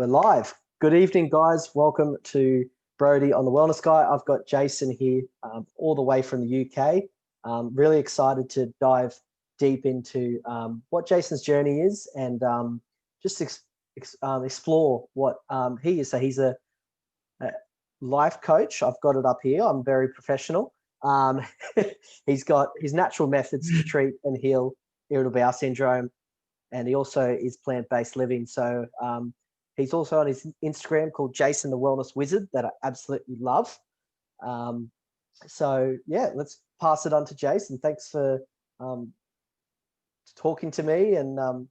We're live. Good evening, guys. Welcome to Brodie on the Wellness Guy. I've got Jason here, all the way from the UK. Really excited to dive deep into what Jason's journey is and just explore what he is. So he's a life coach. I've got it up here. I'm very professional. He's got his natural methods to treat and heal irritable bowel syndrome, and he also is plant-based living. So he's also on his Instagram called Jason the Wellness Wizard that I absolutely love. So yeah, let's pass it on to Jason. Thanks for talking to me. And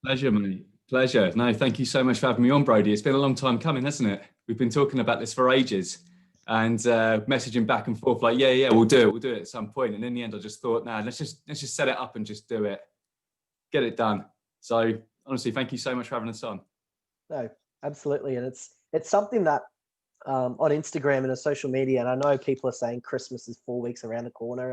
Pleasure, mate. Pleasure. No, thank you so much for having me on, Brodie. It's been a long time coming, hasn't it? We've been talking about this for ages and messaging back and forth like, yeah, we'll do it at some point. And in the end, I just thought, let's just set it up and just do it, get it done. So honestly, thank you so much for having us on. No, absolutely. And it's something that on Instagram and on social media, and I know people are saying Christmas is 4 weeks around the corner,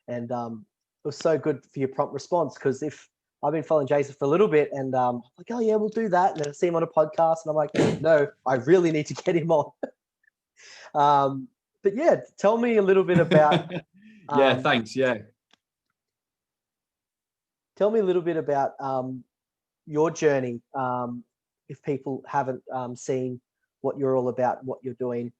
and it was so good for your prompt response, because if I've been following Jason for a little bit and I'm like, oh yeah, we'll do that. And then I see him on a podcast and I'm like, no, I really need to get him on. But yeah, tell me a little bit about. Thanks. Yeah. Tell me a little bit about your journey. If people haven't seen what you're all about, what you're doing.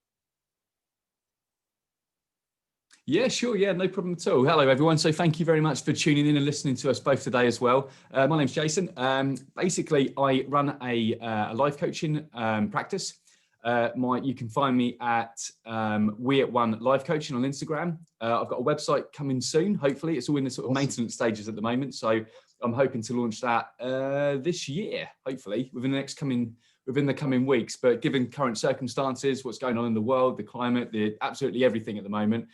Yeah, sure. Yeah, no problem at all. Hello, everyone. So thank you very much for tuning in and listening to us both today as well. My name's Jason. Basically, I run a life coaching practice. You can find me at We at One Life Coaching on Instagram. I've got a website coming soon. Hopefully, it's all in the sort of maintenance stages at the moment. So I'm hoping to launch that this year, hopefully within the coming weeks. But given current circumstances, what's going on in the world, the climate, absolutely everything at the moment,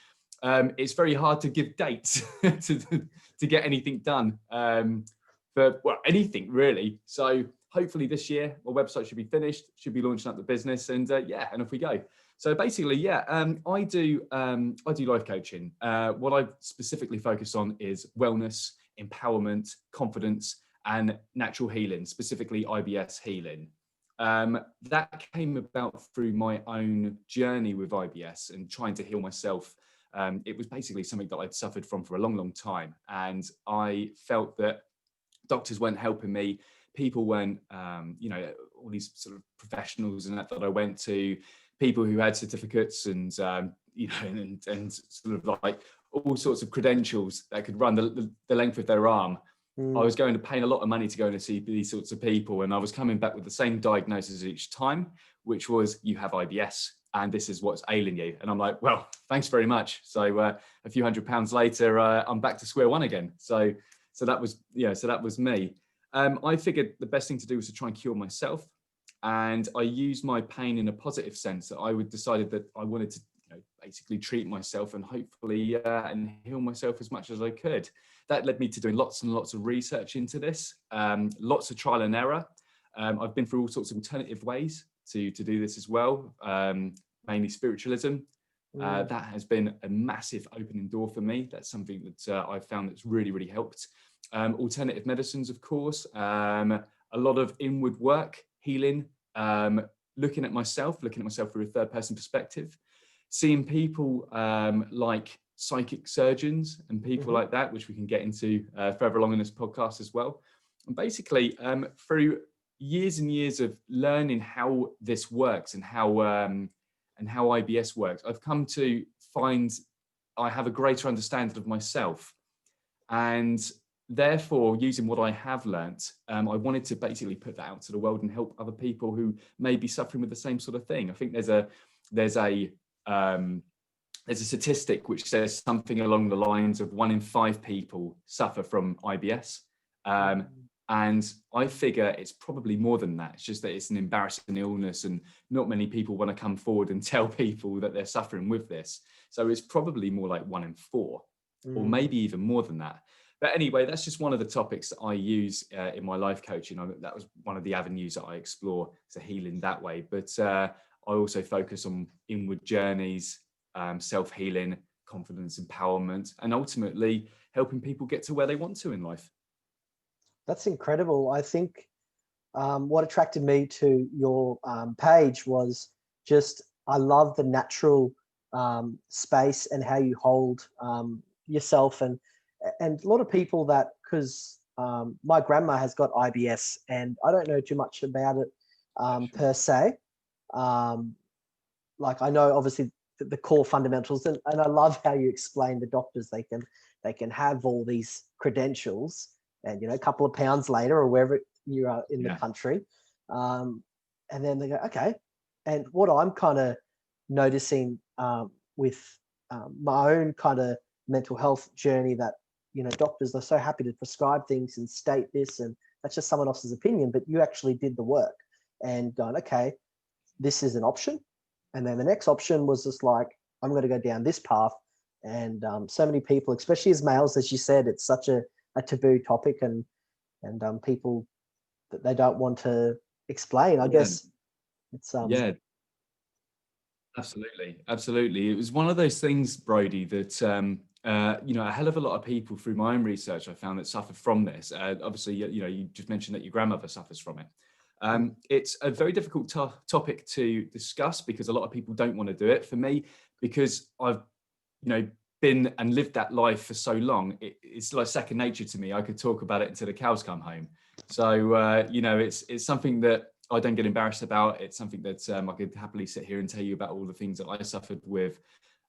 it's very hard to give dates to get anything done for anything really. So hopefully this year my website should be finished, should be launching up the business, and and off we go. So basically, I do life coaching. What I specifically focus on is wellness, empowerment, confidence, and natural healing, specifically IBS healing. That came about through my own journey with IBS and trying to heal myself. It was basically something that I'd suffered from for a long, long time. And I felt that doctors weren't helping me. People weren't, all these sort of professionals and that I went to, people who had certificates and sort of like all sorts of credentials that could run the length of their arm. I was going to pay a lot of money to go and see these sorts of people. And I was coming back with the same diagnosis each time, which was, you have IBS. And this is what's ailing you. And I'm like, well, thanks very much. So a few £100 later, I'm back to square one again. So that was me. I figured the best thing to do was to try and cure myself. And I used my pain in a positive sense. That I decided that I wanted to basically treat myself and hopefully and heal myself as much as I could. That led me to doing lots and lots of research into this, lots of trial and error. I've been through all sorts of alternative ways to do this as well, mainly spiritualism. That has been a massive opening door for me. That's something that I've found that's really, really helped. Alternative medicines, of course, a lot of inward work, healing, looking at myself through a third person perspective, seeing people like psychic surgeons and people like that, which we can get into further along in this podcast as well. And basically through years and years of learning how this works and how IBS works, I've come to find I have a greater understanding of myself, and therefore using what I have learnt, I wanted to basically put that out to the world and help other people who may be suffering with the same sort of thing. I think there's a statistic which says something along the lines of 1 in 5 people suffer from IBS. And I figure it's probably more than that. It's just that it's an embarrassing illness and not many people want to come forward and tell people that they're suffering with this. So it's probably more like 1 in 4 or maybe even more than that. But anyway, that's just one of the topics that I use in my life coaching. That was one of the avenues that I explore to healing that way. But I also focus on inward journeys, self-healing, confidence, empowerment, and ultimately helping people get to where they want to in life. That's incredible. I think what attracted me to your page was just, I love the natural space and how you hold yourself, and a lot of people that, because my grandma has got IBS and I don't know too much about it per se. Like, I know obviously the core fundamentals, and I love how you explain the doctors, they can have all these credentials and, you know, a couple of pounds later or wherever you are in the country, and then they go, okay. And what I'm kind of noticing with my own kind of mental health journey, that, you know, doctors are so happy to prescribe things and state this, and that's just someone else's opinion, but you actually did the work and gone, okay, this is an option. And then the next option was just like, I'm going to go down this path. And so many people, especially as males, as you said, it's such a taboo topic, and people that they don't want to explain. I guess it's absolutely. It was one of those things, Brodie, that you know, a hell of a lot of people through my own research I found that suffered from this. Obviously, you know, you just mentioned that your grandmother suffers from it. It's a very difficult topic to discuss because a lot of people don't want to do it. For me, because I've, you know, been and lived that life for so long, it's like second nature to me. I could talk about it until the cows come home. So you know, it's something that I don't get embarrassed about. It's something that I could happily sit here and tell you about all the things that I suffered with,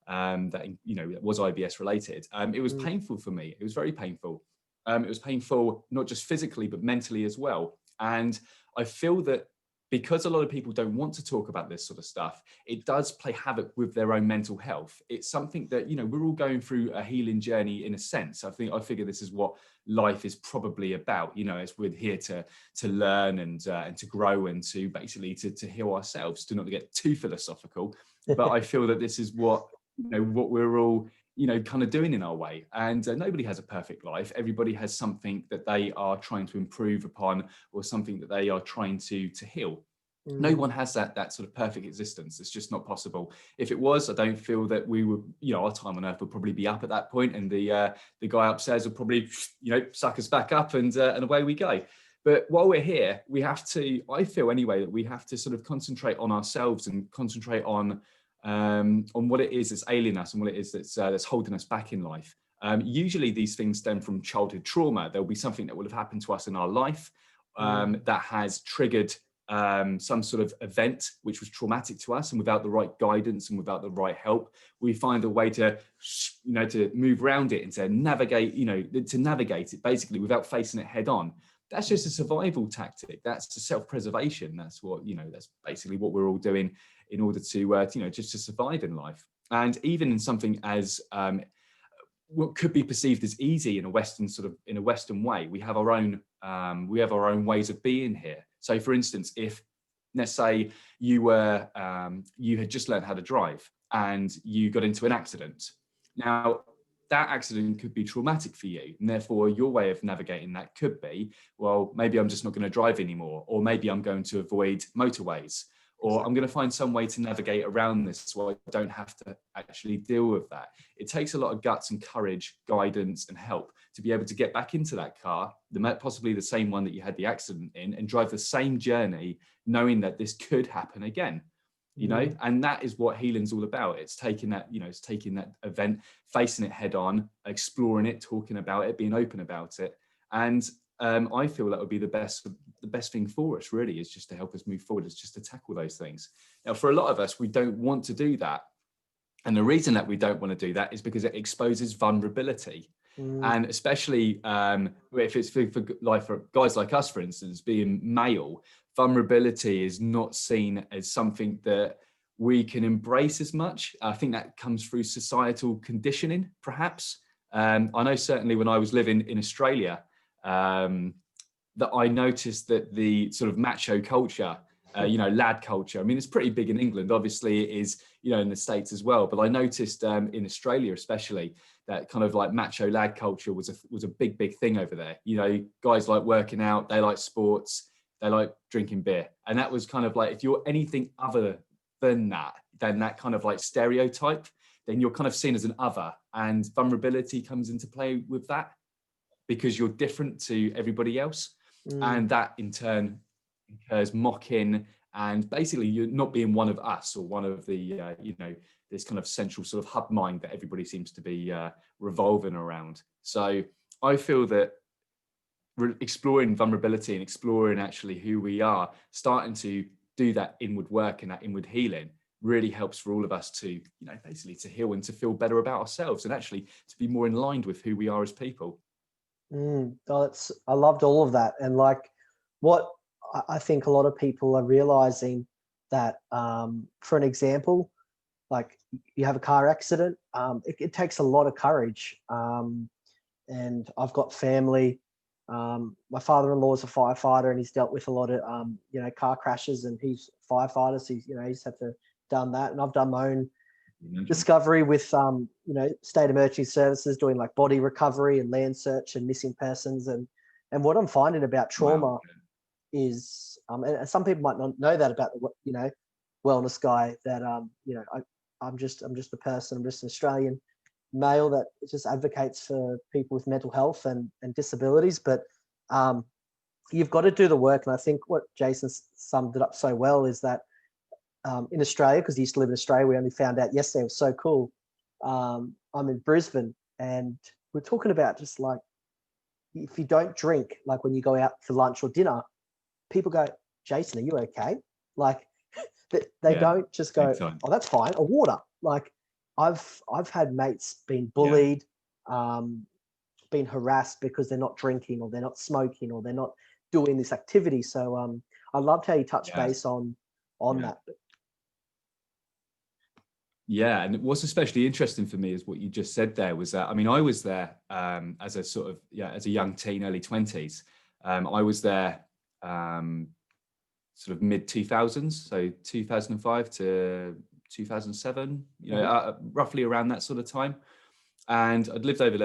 that, you know, that was IBS related. It was painful for me. It was very painful. It was painful not just physically but mentally as well. And I feel that because a lot of people don't want to talk about this sort of stuff, it does play havoc with their own mental health. It's something that, you know, we're all going through a healing journey in a sense. I figure this is what life is probably about. You know, as we're here to learn and to grow and to basically to heal ourselves. To not get too philosophical, but I feel that this is what, you know, what we're all, you know, kind of doing in our way. And nobody has a perfect life. Everybody has something that they are trying to improve upon, or something that they are trying to heal. No one has that sort of perfect existence. It's just not possible. If it was, I don't feel that we would, you know, our time on earth would probably be up at that point, and the guy upstairs would probably, you know, suck us back up, and away we go. But while we're here, we have to, I feel anyway, that we have to sort of concentrate on ourselves and concentrate on what it is that's ailing us and what it is that's holding us back in life. Usually these things stem from childhood trauma. There'll be something that will have happened to us in our life that has triggered some sort of event which was traumatic to us, and without the right guidance and without the right help, we find a way to, you know, to move around it and to navigate it basically without facing it head on. That's just a survival tactic. That's a self-preservation. That's what, you know, that's basically what we're all doing in order to, you know, just to survive in life. And even in something as what could be perceived as easy in a Western way, we have our own ways of being here. So, for instance, if, let's say, you had just learned how to drive and you got into an accident. Now, that accident could be traumatic for you, and therefore your way of navigating that could be, well, maybe I'm just not going to drive anymore, or maybe I'm going to avoid motorways, or I'm going to find some way to navigate around this so I don't have to actually deal with that. It takes a lot of guts and courage, guidance and help to be able to get back into that car, possibly the same one that you had the accident in, and drive the same journey, knowing that this could happen again. You know, and that is what healing's all about. It's taking that, you know, it's taking that event, facing it head on, exploring it, talking about it, being open about it. And I feel that would be the best thing for us, really, is just to help us move forward. It's just to tackle those things. Now, for a lot of us, we don't want to do that. And the reason that we don't want to do that is because it exposes vulnerability. And especially if it's for guys like us, for instance, being male, vulnerability is not seen as something that we can embrace as much. I think that comes through societal conditioning, perhaps. I know certainly when I was living in Australia, that I noticed that the sort of macho culture, you know, lad culture, I mean, it's pretty big in England. Obviously it is, you know, in the States as well. But I noticed in Australia, especially, that kind of like macho lad culture was a big thing over there. You know, guys like working out, they like sports, they like drinking beer. And that was kind of like, if you're anything other than that kind of like stereotype, then you're kind of seen as an other. And vulnerability comes into play with that, because you're different to everybody else. And that in turn incurs mocking, and basically you're not being one of us, or one of the this kind of central sort of hub mind that everybody seems to be revolving around. So I feel that exploring vulnerability and exploring actually who we are, starting to do that inward work and that inward healing, really helps for all of us to, basically to heal and to feel better about ourselves, and actually to be more in line with who we are as people. I loved all of that. And like, what I think a lot of people are realizing that, for an example, like you have a car accident, it takes a lot of courage. And I've got family. My father-in-law is a firefighter, and he's dealt with a lot of, car crashes, and he's a firefighter. So he's had to done that. And I've done my own discovery with, state emergency services, doing like body recovery and land search and missing persons. And what I'm finding about trauma is, and some people might not know that about the, wellness guy, that, I'm just a person. I'm just an Australian male that just advocates for people with mental health and disabilities. But you've got to do the work. And I think what Jason summed it up so well is that in Australia, because he used to live in Australia, we only found out yesterday, it was so cool. I'm in Brisbane, and we're talking about just like, if you don't drink, like when you go out for lunch or dinner, people go, Jason, are you okay? Like they don't just go, oh, that's fine, or water. Like I've had mates being bullied, been harassed because they're not drinking, or they're not smoking, or they're not doing this activity. So I loved how you touched base on that. Yeah, and what's especially interesting for me is what you just said there was that, I mean, I was there as a sort of, as a young teen, early 20s. I was there sort of mid 2000s, so 2005 to 2007, roughly around that sort of time. And I'd lived over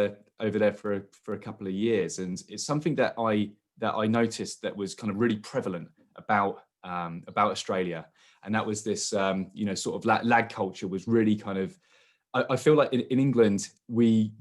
there for a couple of years, and it's something that I noticed that was kind of really prevalent about Australia. And that was this, sort of lag culture was really kind of, I feel like in England, we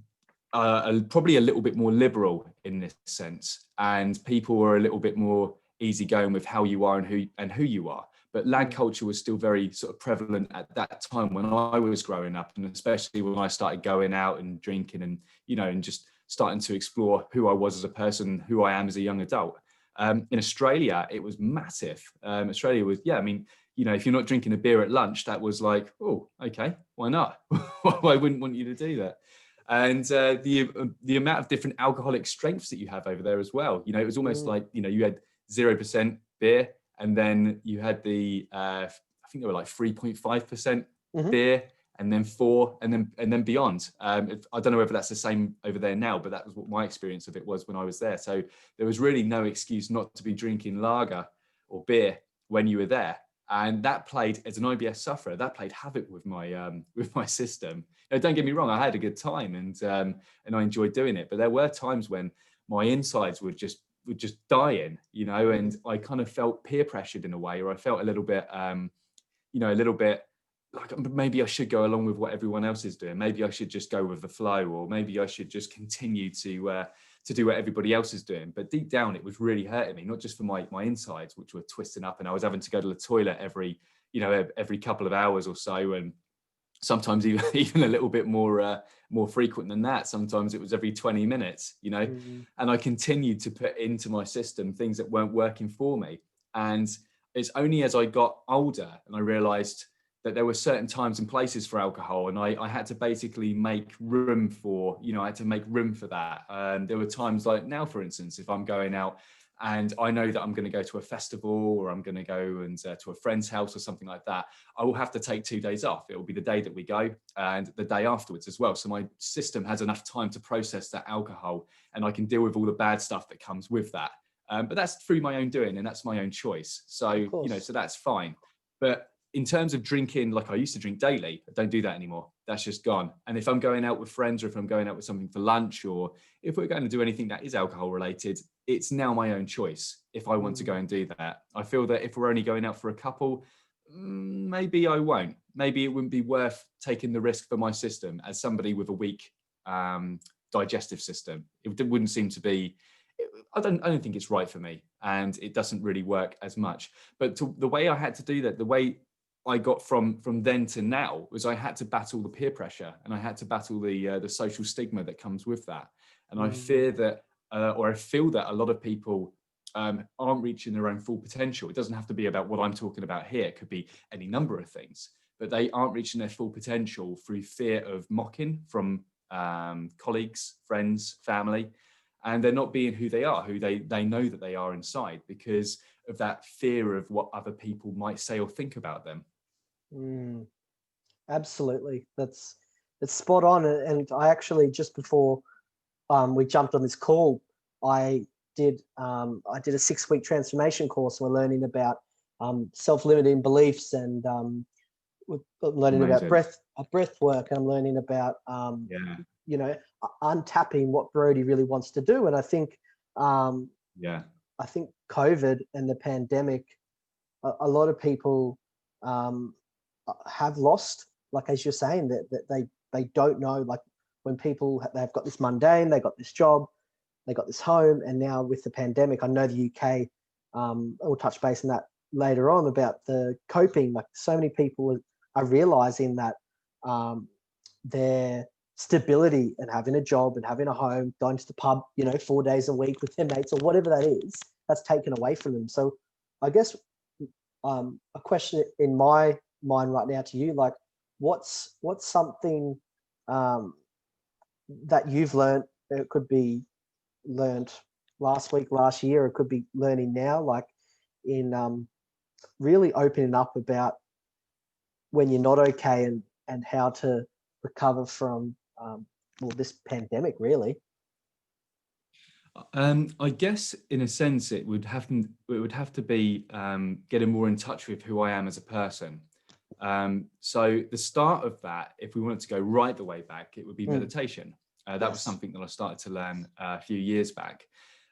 are probably a little bit more liberal in this sense. And people were a little bit more easygoing with how you are and who you are. But lag culture was still very sort of prevalent at that time when I was growing up, and especially when I started going out and drinking and, and just starting to explore who I was as a person, who I am as a young adult. In Australia, it was massive. Australia was, if you're not drinking a beer at lunch, that was like, oh, okay, why not? I wouldn't want you to do that. And the amount of different alcoholic strengths that you have over there as well. It was almost like, you had 0% beer, and then you had the, I think they were like 3.5% beer, and then 4, and then beyond. I don't know whether that's the same over there now, but that was what my experience of it was when I was there. So there was really no excuse not to be drinking lager or beer when you were there. And that played, as an IBS sufferer, that played havoc with my system. Don't get me wrong, I had a good time, and I enjoyed doing it. But there were times when my insides would just dying, and I kind of felt peer pressured in a way, or I felt a little bit like maybe I should go along with what everyone else is doing. Maybe I should just go with the flow, or maybe I should just continue to do what everybody else is doing. But deep down, it was really hurting me, not just for my insides, which were twisting up, and I was having to go to the toilet every couple of hours or so, and sometimes even a little bit more frequent than that. Sometimes it was every 20 minutes, and I continued to put into my system things that weren't working for me. And it's only as I got older and I realized that there were certain times and places for alcohol, and I had to basically make room for, I had to make room for that. There were times like now, for instance, if I'm going out and I know that I'm going to go to a festival, or I'm going to go and to a friend's house or something like that, I will have to take 2 days off. It will be the day that we go and the day afterwards as well. So my system has enough time to process that alcohol, and I can deal with all the bad stuff that comes with that. But that's through my own doing, and that's my own choice. So, so that's fine. But in terms of drinking, like I used to drink daily, I don't do that anymore. That's just gone. And if I'm going out with friends, or if I'm going out with something for lunch, or if we're going to do anything that is alcohol related, it's now my own choice if I want to go and do that. I feel that if we're only going out for a couple, maybe I won't. Maybe it wouldn't be worth taking the risk for my system as somebody with a weak digestive system. It wouldn't seem to be I don't think it's right for me, and it doesn't really work as much. But the way I had to do that, the way I got from then to now, was I had to battle the peer pressure, and I had to battle the social stigma that comes with that. And I fear that, or I feel that a lot of people aren't reaching their own full potential. It doesn't have to be about what I'm talking about here. It could be any number of things, but they aren't reaching their full potential through fear of mocking from colleagues, friends, family, and they're not being who they are, who they know that they are inside, because of that fear of what other people might say or think about them. Absolutely, that's spot on. And I actually, just before we jumped on this call, I did a 6-week transformation course. We're learning about self-limiting beliefs, and we're learning Amazing. about breath work. I'm learning about untapping what Brodie really wants to do. And I think I think COVID and the pandemic, a lot of people have lost, like as you're saying, that they don't know, like when people they've got this mundane, they got this job, they got this home, and now with the pandemic, I know the UK, we'll touch base on that later on about the coping. Like so many people are realizing that their stability and having a job and having a home, going to the pub, 4 days a week with their mates or whatever that is, that's taken away from them. So I guess a question in my mind right now to you, like what's something that you've learned? It could be learned last week, last year, it could be learning now, like in really opening up about when you're not okay, and how to recover from this pandemic, really. I guess in a sense it would have to be getting more in touch with who I am as a person. So the start of that, if we wanted to go right the way back, it would be meditation. That was something that I started to learn a few years back.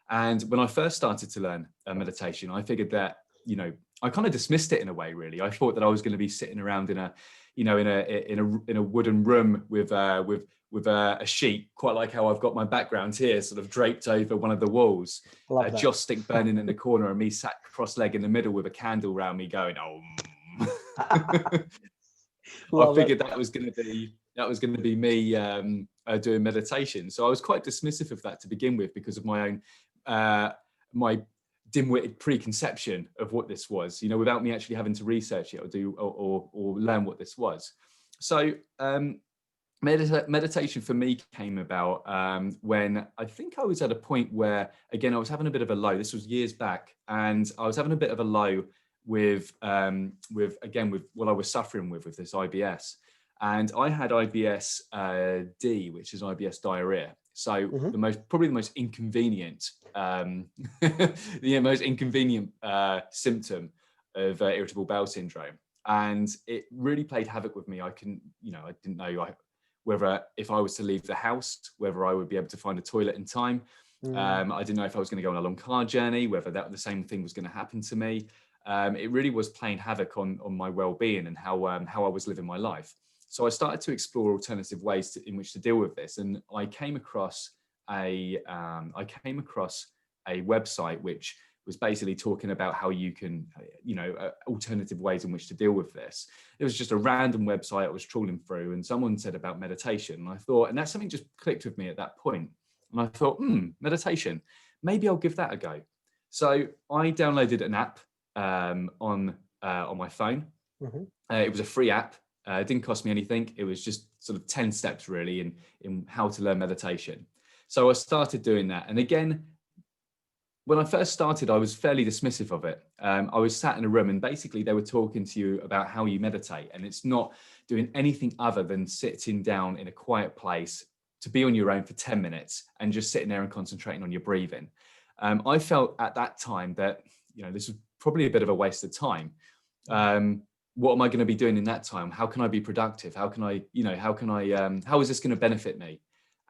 And when I first started to learn meditation, I figured that, I kind of dismissed it in a way, really. I thought that I was going to be sitting around in a wooden room with a sheet, quite like how I've got my background here, sort of draped over one of the walls, a joss stick burning in the corner, and me sat cross-legged in the middle with a candle around me going, oh. I figured that was going to be me doing meditation. So I was quite dismissive of that to begin with, because of my own my dim-witted preconception of what this was, without me actually having to research it or learn what this was. So meditation for me came about when I think I was at a point where, again, I was having a bit of a low. This was years back, and I was having a bit of a low with what I was suffering with this IBS. And I had IBS D, which is IBS diarrhea. So probably the most inconvenient, symptom of irritable bowel syndrome. And it really played havoc with me. I didn't know whether if I was to leave the house, whether I would be able to find a toilet in time. I didn't know if I was going to go on a long car journey, whether the same thing was going to happen to me. It really was playing havoc on my well-being and how I was living my life. So I started to explore alternative ways in which to deal with this, and I came across a website which was basically talking about how you can, alternative ways in which to deal with this. It was just a random website I was trawling through, and someone said about meditation, and I thought, and that's something just clicked with me at that point. And I thought, meditation, maybe I'll give that a go. So I downloaded an app on my phone. It was a free app. It didn't cost me anything. It was just sort of 10 steps really in how to learn meditation. So I started doing that. And again, when I first started, I was fairly dismissive of it. I was sat in a room, and basically they were talking to you about how you meditate. And it's not doing anything other than sitting down in a quiet place to be on your own for 10 minutes and just sitting there and concentrating on your breathing. I felt at that time that, this was probably a bit of a waste of time. What am I going to be doing in that time? How can I be productive? How is this going to benefit me?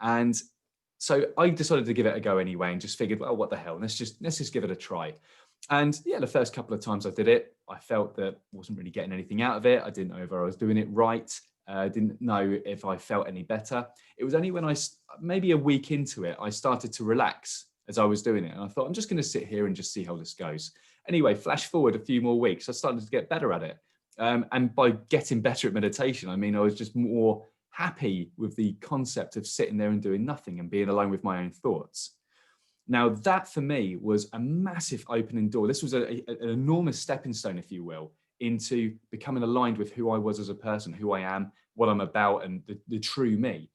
And so I decided to give it a go anyway, and just figured, well, what the hell? Let's just give it a try. And yeah, the first couple of times I did it, I felt that I wasn't really getting anything out of it. I didn't know if I was doing it right. I didn't know if I felt any better. It was only when maybe a week into it, I started to relax. as I was doing it. And I thought, I'm just going to sit here and just see how this goes. Anyway, flash forward a few more weeks, I started to get better at it. And by getting better at meditation, I mean, I was just more happy with the concept of sitting there and doing nothing and being alone with my own thoughts. Now, that for me was a massive opening door. This was an enormous stepping stone, if you will, into becoming aligned with who I was as a person, who I am, what I'm about, and the true me.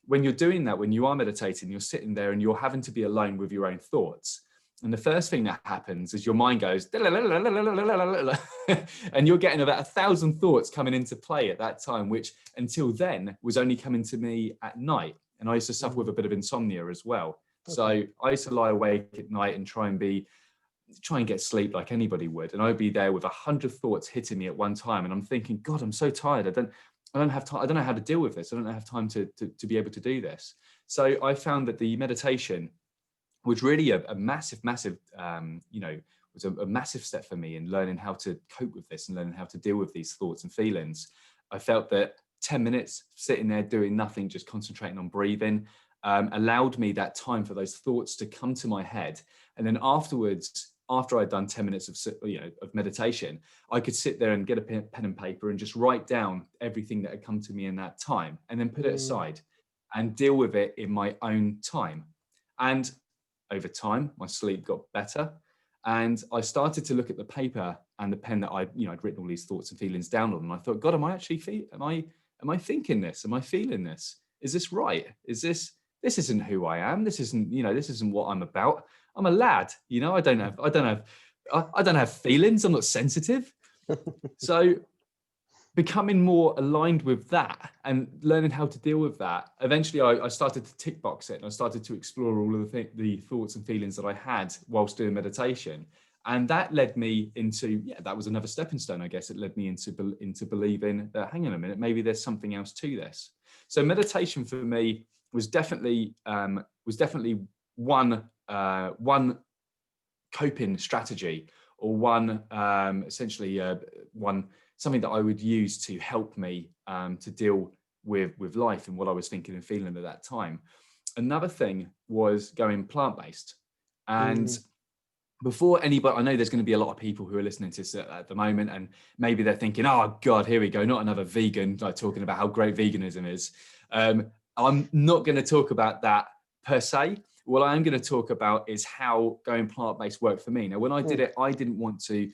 When you're doing that, when you are meditating, you're sitting there and you're having to be alone with your own thoughts. And the first thing that happens is your mind goes, and you're getting about 1,000 thoughts coming into play at that time, which until then was only coming to me at night. And I used to suffer with a bit of insomnia as well. So I used to lie awake at night and try and get sleep like anybody would. And I'd be there with 100 thoughts hitting me at one time. And I'm thinking, God, I'm so tired. I don't have time. I don't know how to deal with this. I don't have time to be able to do this. So I found that the meditation was really a massive, was a massive step for me in learning how to cope with this and learning how to deal with these thoughts and feelings. I felt that 10 minutes sitting there doing nothing, just concentrating on breathing, allowed me that time for those thoughts to come to my head. And then afterwards, after I'd done 10 minutes of meditation, I could sit there and get a pen and paper and just write down everything that had come to me in that time, and then put it aside and deal with it in my own time. And over time, my sleep got better. And I started to look at the paper and the pen that I'd written all these thoughts and feelings down on. And I thought, God, am I thinking this? Am I feeling this? Is this right? This isn't who I am. This isn't what I'm about. I'm a lad, I don't have feelings. I'm not sensitive. So becoming more aligned with that and learning how to deal with that, eventually I started to tick box it, and I started to explore all of the thoughts and feelings that I had whilst doing meditation. And that led me into, that was another stepping stone, I guess. It led me into believing that, hang on a minute, maybe there's something else to this. So meditation for me was definitely one coping strategy, or one something that I would use to help me to deal with life and what I was thinking and feeling at that time. Another thing was going plant-based. And before anybody, I know there's going to be a lot of people who are listening to this at the moment, and maybe they're thinking, oh God, here we go, not another vegan, like talking about how great veganism is. I'm not going to talk about that per se. What I am going to talk about is how going plant-based worked for me. Now, when I did it, I didn't want to,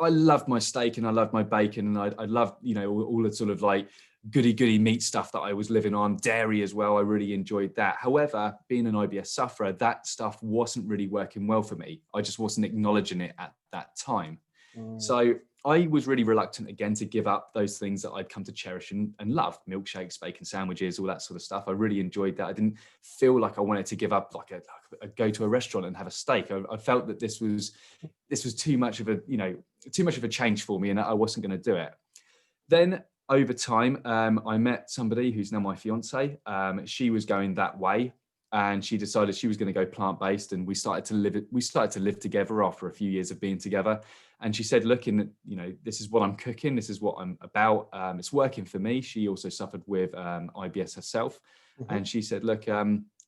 I loved my steak and I loved my bacon, and I loved, all the sort of like goody meat stuff that I was living on, dairy as well. I really enjoyed that. However, being an IBS sufferer, that stuff wasn't really working well for me. I just wasn't acknowledging it at that time. So I was really reluctant again to give up those things that I'd come to cherish and love: milkshakes, bacon sandwiches, all that sort of stuff. I really enjoyed that. I didn't feel like I wanted to give up like a go to a restaurant and have a steak. I felt that this was too much of a change for me, and I wasn't going to do it. Then over time, I met somebody who's now my fiance. She was going that way, and she decided she was going to go plant-based, and we started to live together after a few years of being together. And she said, look, this is what I'm cooking, this is what I'm about, it's working for me. She also suffered with IBS herself. And she said, look,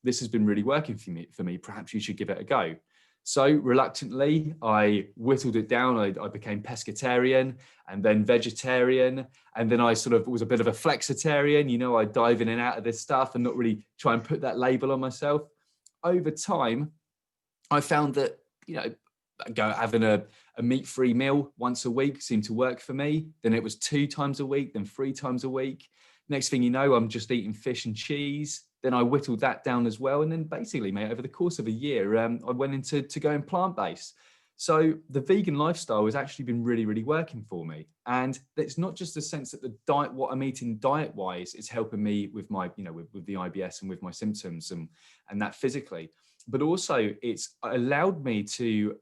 this has been really working for me, perhaps you should give it a go. So reluctantly, I whittled it down. I became pescatarian, and then vegetarian, and then I sort of was a bit of a flexitarian. I dive in and out of this stuff and not really try and put that label on myself. Over time, I found that having a meat-free meal once a week seemed to work for me. Then it was 2 times a week, then 3 times a week. Next thing you know, I'm just eating fish and cheese. Then I whittled that down as well. And then basically, mate, over the course of a year, I went into going plant-based. So the vegan lifestyle has actually been really, really working for me. And it's not just the sense that the diet, what I'm eating diet-wise, is helping me with my, with the IBS and with my symptoms and that physically. But also it's allowed me to,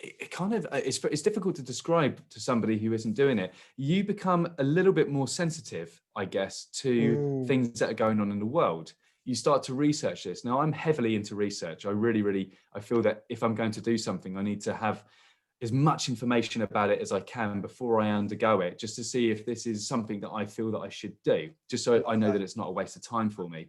it's difficult to describe to somebody who isn't doing it. You become a little bit more sensitive, I guess, to things that are going on in the world. You start to research this. Now, I'm heavily into research. I feel that if I'm going to do something, I need to have as much information about it as I can before I undergo it, just to see if this is something that I feel that I should do, just so I know that it's not a waste of time for me.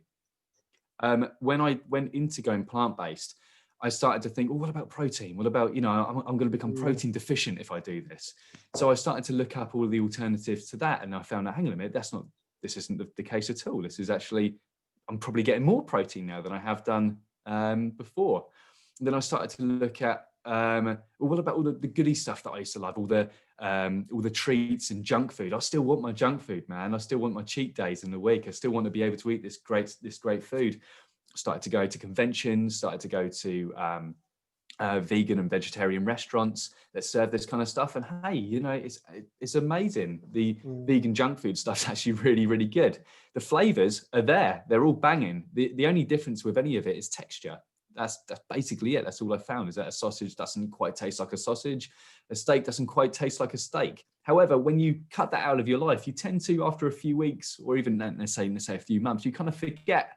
When I went into going plant-based, I started to think, oh, what about protein? What about, I'm going to become protein deficient if I do this. So I started to look up all the alternatives to that. And I found out, hang on a minute, this isn't the case at all. This is actually, I'm probably getting more protein now than I have done before. And then I started to look at, well, what about all the goody stuff that I used to love, all the treats and junk food? I still want my junk food, man. I still want my cheat days in the week. I still want to be able to eat this great food. Started to go to conventions, started to go to vegan and vegetarian restaurants that serve this kind of stuff. And hey, it's amazing. The vegan junk food stuff's actually really, really good. The flavors are there. They're all banging. The only difference with any of it is texture. That's basically it. That's all I found, is that a sausage doesn't quite taste like a sausage. A steak doesn't quite taste like a steak. However, when you cut that out of your life, you tend to, after a few weeks, or even let's say a few months, you kind of forget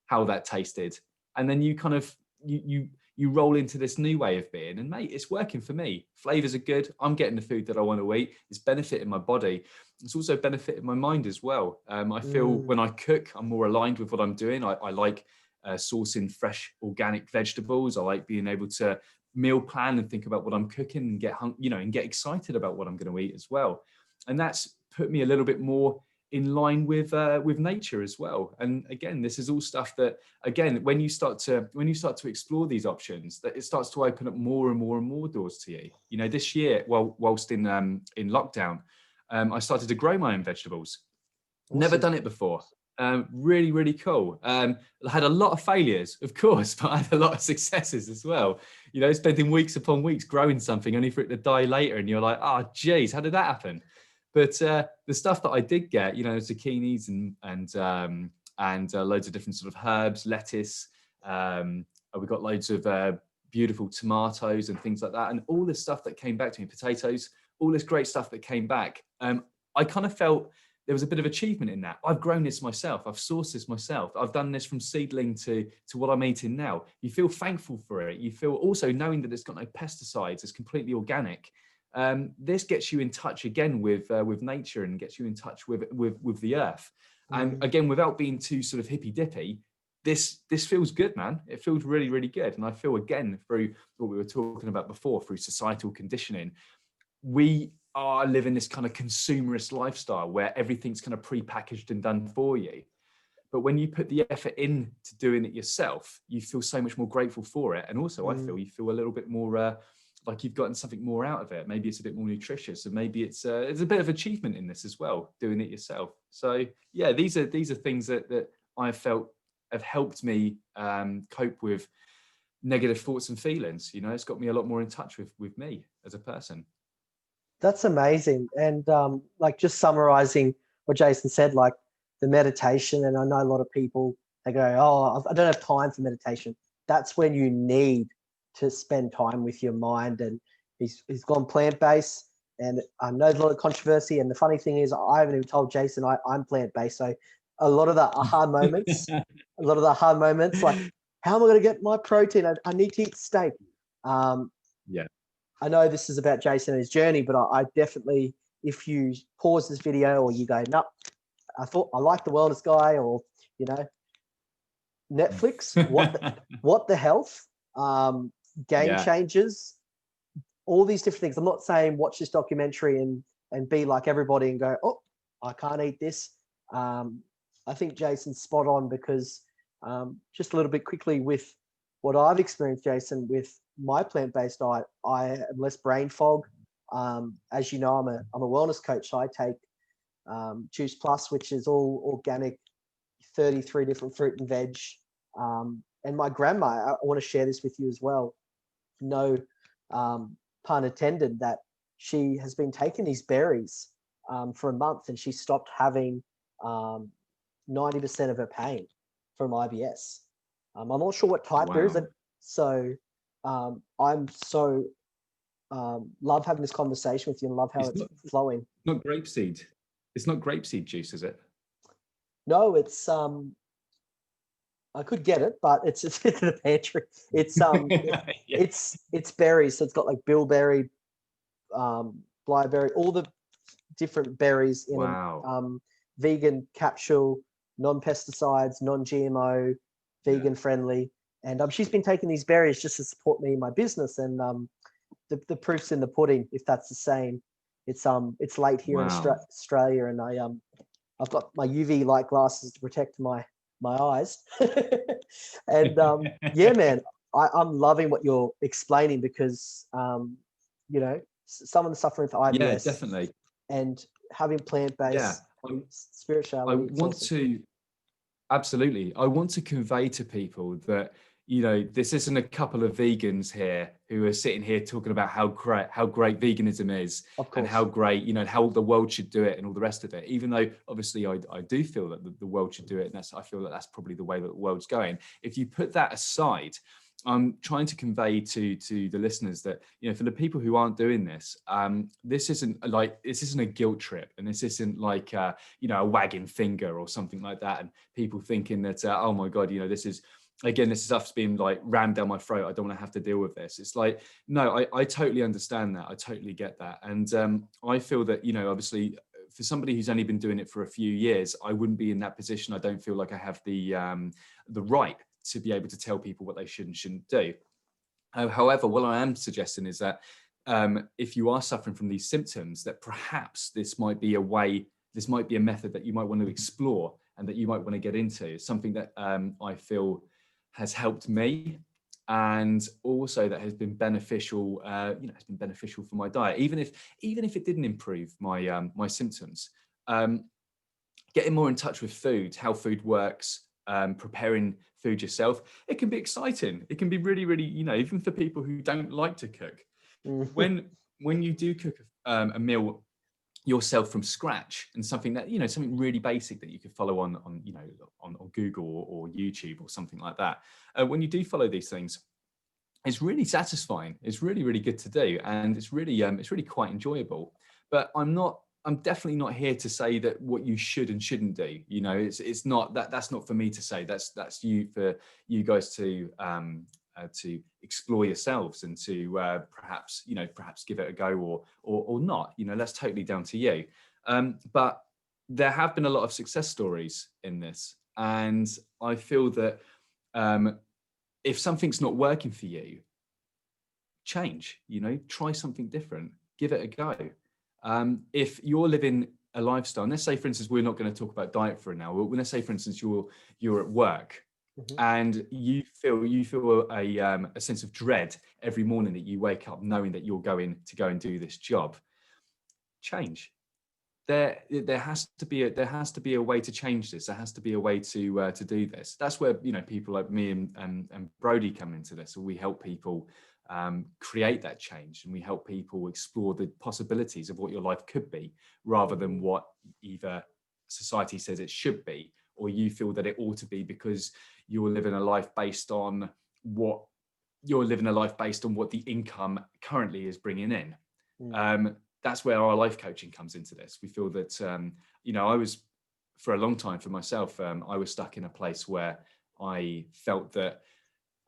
how that tasted, and then you kind of you roll into this new way of being. And mate, it's working for me. Flavors are good. I'm getting the food that I want to eat. It's benefiting my body. It's also benefiting my mind as well. I feel when I cook, I'm more aligned with what I'm doing. I like sourcing fresh organic vegetables. I like being able to meal plan and think about what I'm cooking and get excited about what I'm going to eat as well. And that's put me a little bit more in line with nature as well. And again, this is all stuff that, again, when you start to explore these options, that it starts to open up more and more and more doors to you. This year, whilst in lockdown, I started to grow my own vegetables. Awesome. Never done it before. Really, really cool. I had a lot of failures, of course, but I had a lot of successes as well. Spending weeks upon weeks growing something only for it to die later, and you're like, oh, geez, how did that happen? But the stuff that I did get, zucchinis and loads of different sort of herbs, lettuce. We got loads of beautiful tomatoes and things like that, and all this stuff that came back to me, potatoes, all this great stuff that came back. I kind of felt there was a bit of achievement in that. I've grown this myself. I've sourced this myself. I've done this from seedling to what I'm eating now. You feel thankful for it. You feel also knowing that it's got no pesticides. It's completely organic. This gets you in touch again with nature, and gets you in touch with the earth. And again, without being too sort of hippy dippy, this feels good, man. It feels really, really good. And I feel, again, through what we were talking about before, through societal conditioning, we are living this kind of consumerist lifestyle where everything's kind of pre-packaged and done for you. But when you put the effort into doing it yourself, you feel so much more grateful for it. And also I feel you feel a little bit more like you've gotten something more out of it. Maybe it's a bit more nutritious, and maybe it's a bit of achievement in this as well, doing it yourself. So yeah, these are things that I felt have helped me cope with negative thoughts and feelings. It's got me a lot more in touch with me as a person. That's amazing. And like, just summarizing what Jason said, like the meditation, and I know a lot of people, they go, oh, I don't have time for meditation. That's when you need to spend time with your mind. And he's gone plant-based, and I know there's a lot of controversy. And the funny thing is, I haven't even told Jason I'm plant-based. So a lot of the aha moments, like, how am I going to get my protein? I need to eat steak. Yeah. I know this is about Jason and his journey, but I definitely, if you pause this video or you go, no, I like the Wellness Guy, or, Netflix, what the health, Game Changers, all these different things. I'm not saying watch this documentary and be like everybody and go, oh, I can't eat this. I think Jason's spot on, because just a little bit quickly with what I've experienced, Jason, with my plant-based diet, I have less brain fog. As you know, I'm a wellness coach, so I take Juice Plus, which is all organic, 33 different fruit and veg. And my grandma, I want to share this with you as well. No pun intended, that she has been taking these berries for a month, and she stopped having 90% of her pain from IBS. I'm not sure what type there is. So I'm so love having this conversation with you, and love how it's flowing. Not grapeseed. It's not grapeseed juice, is it? No, it's I could get it, but it's in the pantry. It's it's berries. So it's got like bilberry, blaeberry, all the different berries in a vegan capsule, non-pesticides, non-GMO, vegan friendly. And she's been taking these berries just to support me in my business. And the proof's in the pudding, if that's the same. It's late here in Australia, and I've got my UV light glasses to protect my eyes. And yeah, man, I'm loving what you're explaining, because you know, someone suffering from IBS, yeah, definitely, and having plant-based spirituality. I want to absolutely. I want to convey to people that, you know, this isn't a couple of vegans here who are sitting here talking about how great veganism is, and how great, you know, how the world should do it and all the rest of it. Even though obviously I do feel that the world should do it, and I feel that that's probably the way that the world's going. If you put that aside, I'm trying to convey to the listeners that, you know, for the people who aren't doing this, this isn't a guilt trip, and this isn't like you know, a wagging finger or something like that, and people thinking that oh my God, you know, this is stuff's being like rammed down my throat. I don't want to have to deal with this. It's like, no, I totally understand that. I totally get that, and I feel that, you know, obviously for somebody who's only been doing it for a few years, I wouldn't be in that position. I don't feel like I have the right to be able to tell people what they should and shouldn't do. However, what I am suggesting is that if you are suffering from these symptoms, that perhaps this might be a method that you might want to explore and that you might want to get into. It's something that I feel has helped me, and also that has been beneficial. You know, it's been beneficial for my diet, even if it didn't improve my my symptoms. Getting more in touch with food, how food works, preparing food yourself, it can be exciting. It can be really, really, you know, even for people who don't like to cook. When you do cook a meal yourself from scratch, and something that, you know, something really basic that you could follow on you know, on Google or YouTube or something like that, when you do follow these things, it's really satisfying. It's really, really good to do, and it's really quite enjoyable. But I'm definitely not here to say that what you should and shouldn't do. You know, it's not that's not for me to say. That's for you guys to explore yourselves, and to perhaps give it a go, or not. You know, that's totally down to you. But there have been a lot of success stories in this, and I feel that if something's not working for you, change. You know, try something different. Give it a go. If you're living a lifestyle, let's say, for instance, we're not going to talk about diet for now. Let's say, for instance, you're at work, and you feel a sense of dread every morning that you wake up knowing that you're going to go and do this job. Change. There has to be a way to change this. There has to be a way to do this. That's where, you know, people like me and Brodie come into this. We help people create that change, and we help people explore the possibilities of what your life could be, rather than what either society says it should be, or you feel that it ought to be, because you're living a life based on what the income currently is bringing in. That's where our life coaching comes into this. We feel that you know, I was, for a long time for myself, I was stuck in a place where I felt that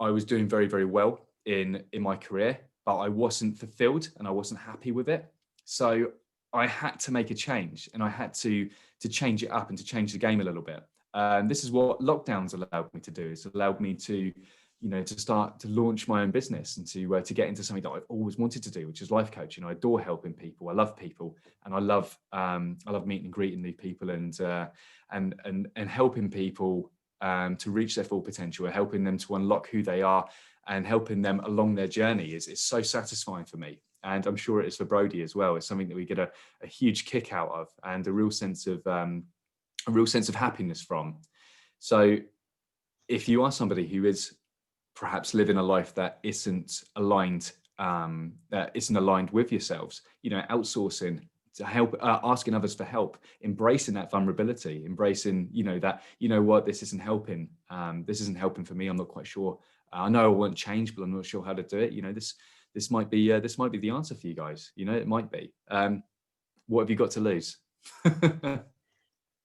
I was doing very, very well in my career, but I wasn't fulfilled and I wasn't happy with it. So I had to make a change, and I had to change it up and to change the game a little bit. This is what lockdowns allowed me to do. It's allowed me to, you know, to start to launch my own business, and to get into something that I've always wanted to do, which is life coaching. I adore helping people. I love people, and I love meeting and greeting new people, and helping people to reach their full potential, and helping them to unlock who they are, and helping them along their journey is so satisfying for me. And I'm sure it is for Brodie as well. It's something that we get a huge kick out of, and a real sense of happiness from. So if you are somebody who is perhaps living a life that isn't aligned with yourselves, you know, outsourcing to help, asking others for help, embracing that vulnerability, embracing, you know, that, you know what, this isn't helping for me. I'm not quite sure. I know I want change, but I'm not sure how to do it. You know, this might be the answer for you guys. You know, it might be. What have you got to lose?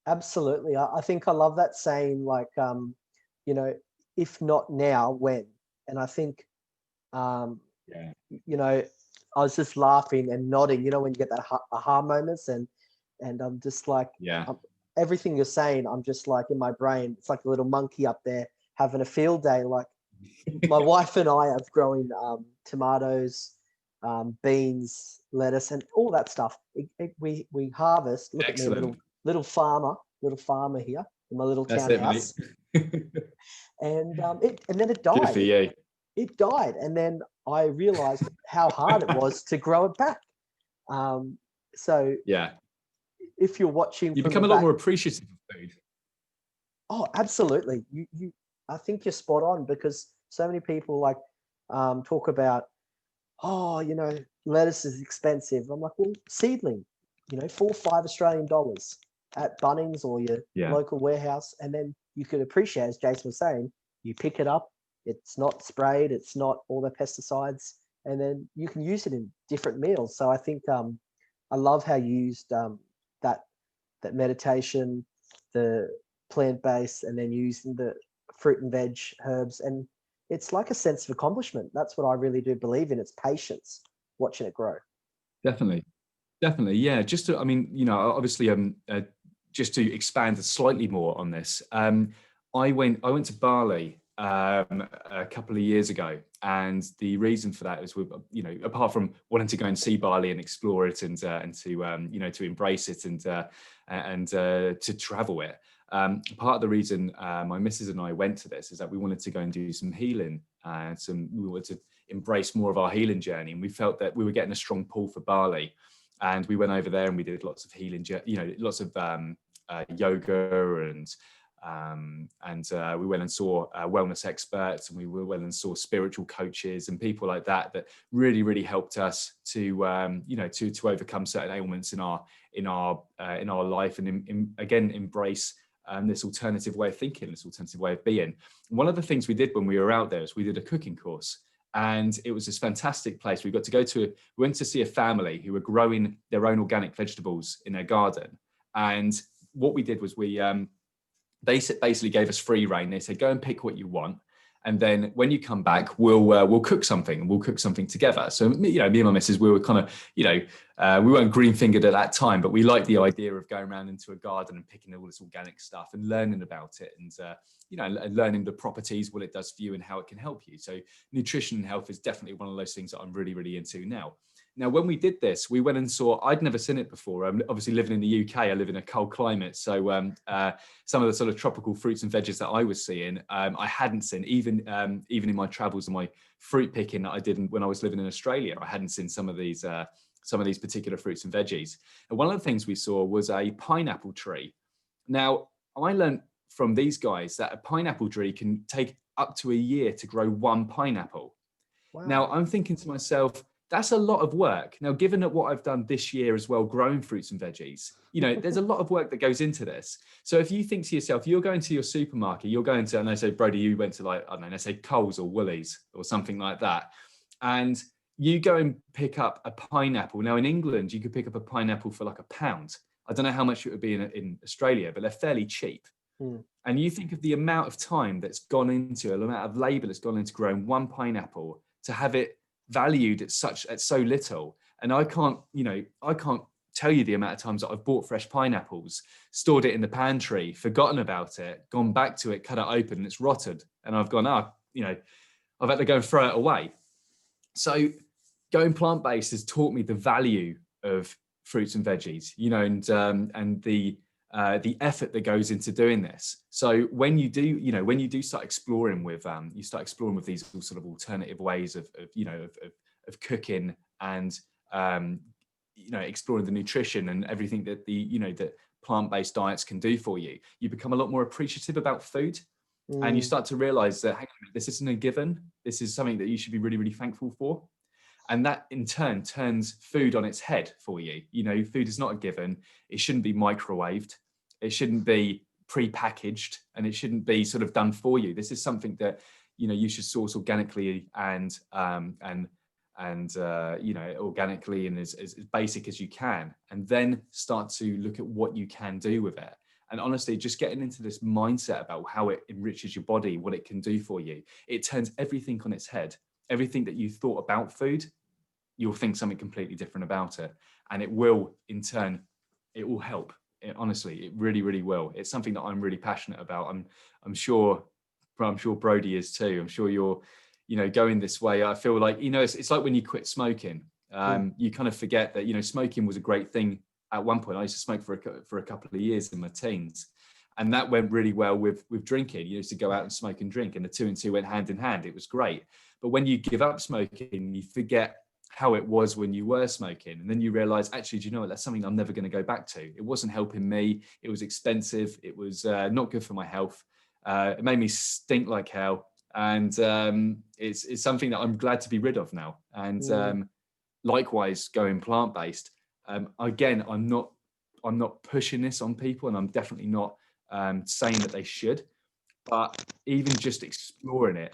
Absolutely. I think I love that saying, like, you know, if not now, when? And I think, you know, I was just laughing and nodding, you know, when you get that aha moments, and I'm just like, everything you're saying, I'm just like, in my brain, it's like a little monkey up there having a field day. Like my wife and I are growing tomatoes, beans, lettuce, and all that stuff. We harvest. Look Excellent. at me, little farmer here in my little That's townhouse. it, mate. And then it Good died. for you. It died, and then I realized how hard it was to grow it back. So Yeah, if you're watching, you from become the a lot back, more appreciative of food. oh, absolutely. I think you're spot on, because so many people like talk about, oh, lettuce is expensive. I'm like, well, seedling, 4 or 5 Australian dollars at Bunnings or your Yeah, local warehouse. And then you could appreciate, as Jason was saying, you pick it up, it's not sprayed, it's not all the pesticides, and then you can use it in different meals. So I think I love how you used that meditation, the plant-based, and then using the fruit and veg herbs. And it's like a sense of accomplishment. That's what I really do believe in. It's patience, watching it grow. definitely. Definitely, yeah. Just to, I mean, obviously, just to expand slightly more on this, I went to Bali a couple of years ago, and the reason for that is, apart from wanting to go and see Bali and explore it and to embrace it and to travel it. Part of the reason my missus and I went to this is that we wanted to go and do some healing, we wanted to embrace more of our healing journey, and we felt that we were getting a strong pull for Bali. And we went over there and we did lots of healing, lots of yoga, and we went and saw wellness experts, and we went and saw spiritual coaches and people like that really, really helped us to to overcome certain ailments in our life, and again embrace this alternative way of thinking, this alternative way of being. One of the things we did when we were out there is we did a cooking course. And it was this fantastic place. We went to see a family who were growing their own organic vegetables in their garden. And what we did was they basically gave us free reign. They said, go and pick what you want. And then when you come back, we'll cook something, and we'll cook something together. So, me and my missus, we were kind of, we weren't green fingered at that time, but we liked the idea of going around into a garden and picking all this organic stuff and learning about it, and learning the properties, what it does for you and how it can help you. So nutrition and health is definitely one of those things that I'm really, really into now. Now, when we did this, we went and saw, I'd never seen it before. Obviously living in the UK, I live in a cold climate. So some of the sort of tropical fruits and veggies that I was seeing, I hadn't seen, even in my travels and my fruit picking that I did when I was living in Australia. I hadn't seen some of these particular fruits and veggies. And one of the things we saw was a pineapple tree. Now, I learned from these guys that a pineapple tree can take up to a year to grow one pineapple. Wow. Now, I'm thinking to myself, that's a lot of work. Now, given that what I've done this year as well, growing fruits and veggies, there's a lot of work that goes into this. So if you think to yourself, you're going to your supermarket, you're going to, and I say, Brodie, you went to let's say Coles or Woolies or something like that. And you go and pick up a pineapple. Now in England, you could pick up a pineapple for like £1. I don't know how much it would be in Australia, but they're fairly cheap. Mm. And you think of the amount of time that's gone into it, the amount of labor that's gone into growing one pineapple, to have it valued at so little. And I can't tell you the amount of times that I've bought fresh pineapples, stored it in the pantry, forgotten about it, gone back to it, cut it open, and it's rotted. And I've gone, I've had to go and throw it away. So going plant-based has taught me the value of fruits and veggies, and the effort that goes into doing this. So when you do start exploring with these sort of alternative ways of cooking, and exploring the nutrition and everything that that plant-based diets can do for you, you become a lot more appreciative about food. And you start to realize that, hang on a minute, this isn't a given. This is something that you should be really, really thankful for. And that in turn turns food on its head for you. Food is not a given. It shouldn't be microwaved. It shouldn't be pre-packaged, and it shouldn't be sort of done for you. This is something that, you should source organically and organically and as basic as you can, and then start to look at what you can do with it. And honestly, just getting into this mindset about how it enriches your body, what it can do for you, it turns everything on its head. Everything that you thought about food, you'll think something completely different about it. And it will, in turn, it will help. Honestly, it really, really will. It's something that I'm really passionate about. I'm sure I'm sure Brodie is too. I'm sure you're, going this way. I feel like, it's like when you quit smoking, you kind of forget that, smoking was a great thing at one point. I used to smoke for a couple of years in my teens. And that went really well with drinking. You used to go out and smoke and drink, and the two and two went hand in hand. It was great. But when you give up smoking, you forget how it was when you were smoking. And then you realize, actually, do you know what? That's something I'm never going to go back to. It wasn't helping me. It was expensive. It was not good for my health. It made me stink like hell. And it's something that I'm glad to be rid of now. And likewise, going plant-based. Again, I'm not pushing this on people, and I'm definitely not saying that they should. But even just exploring it,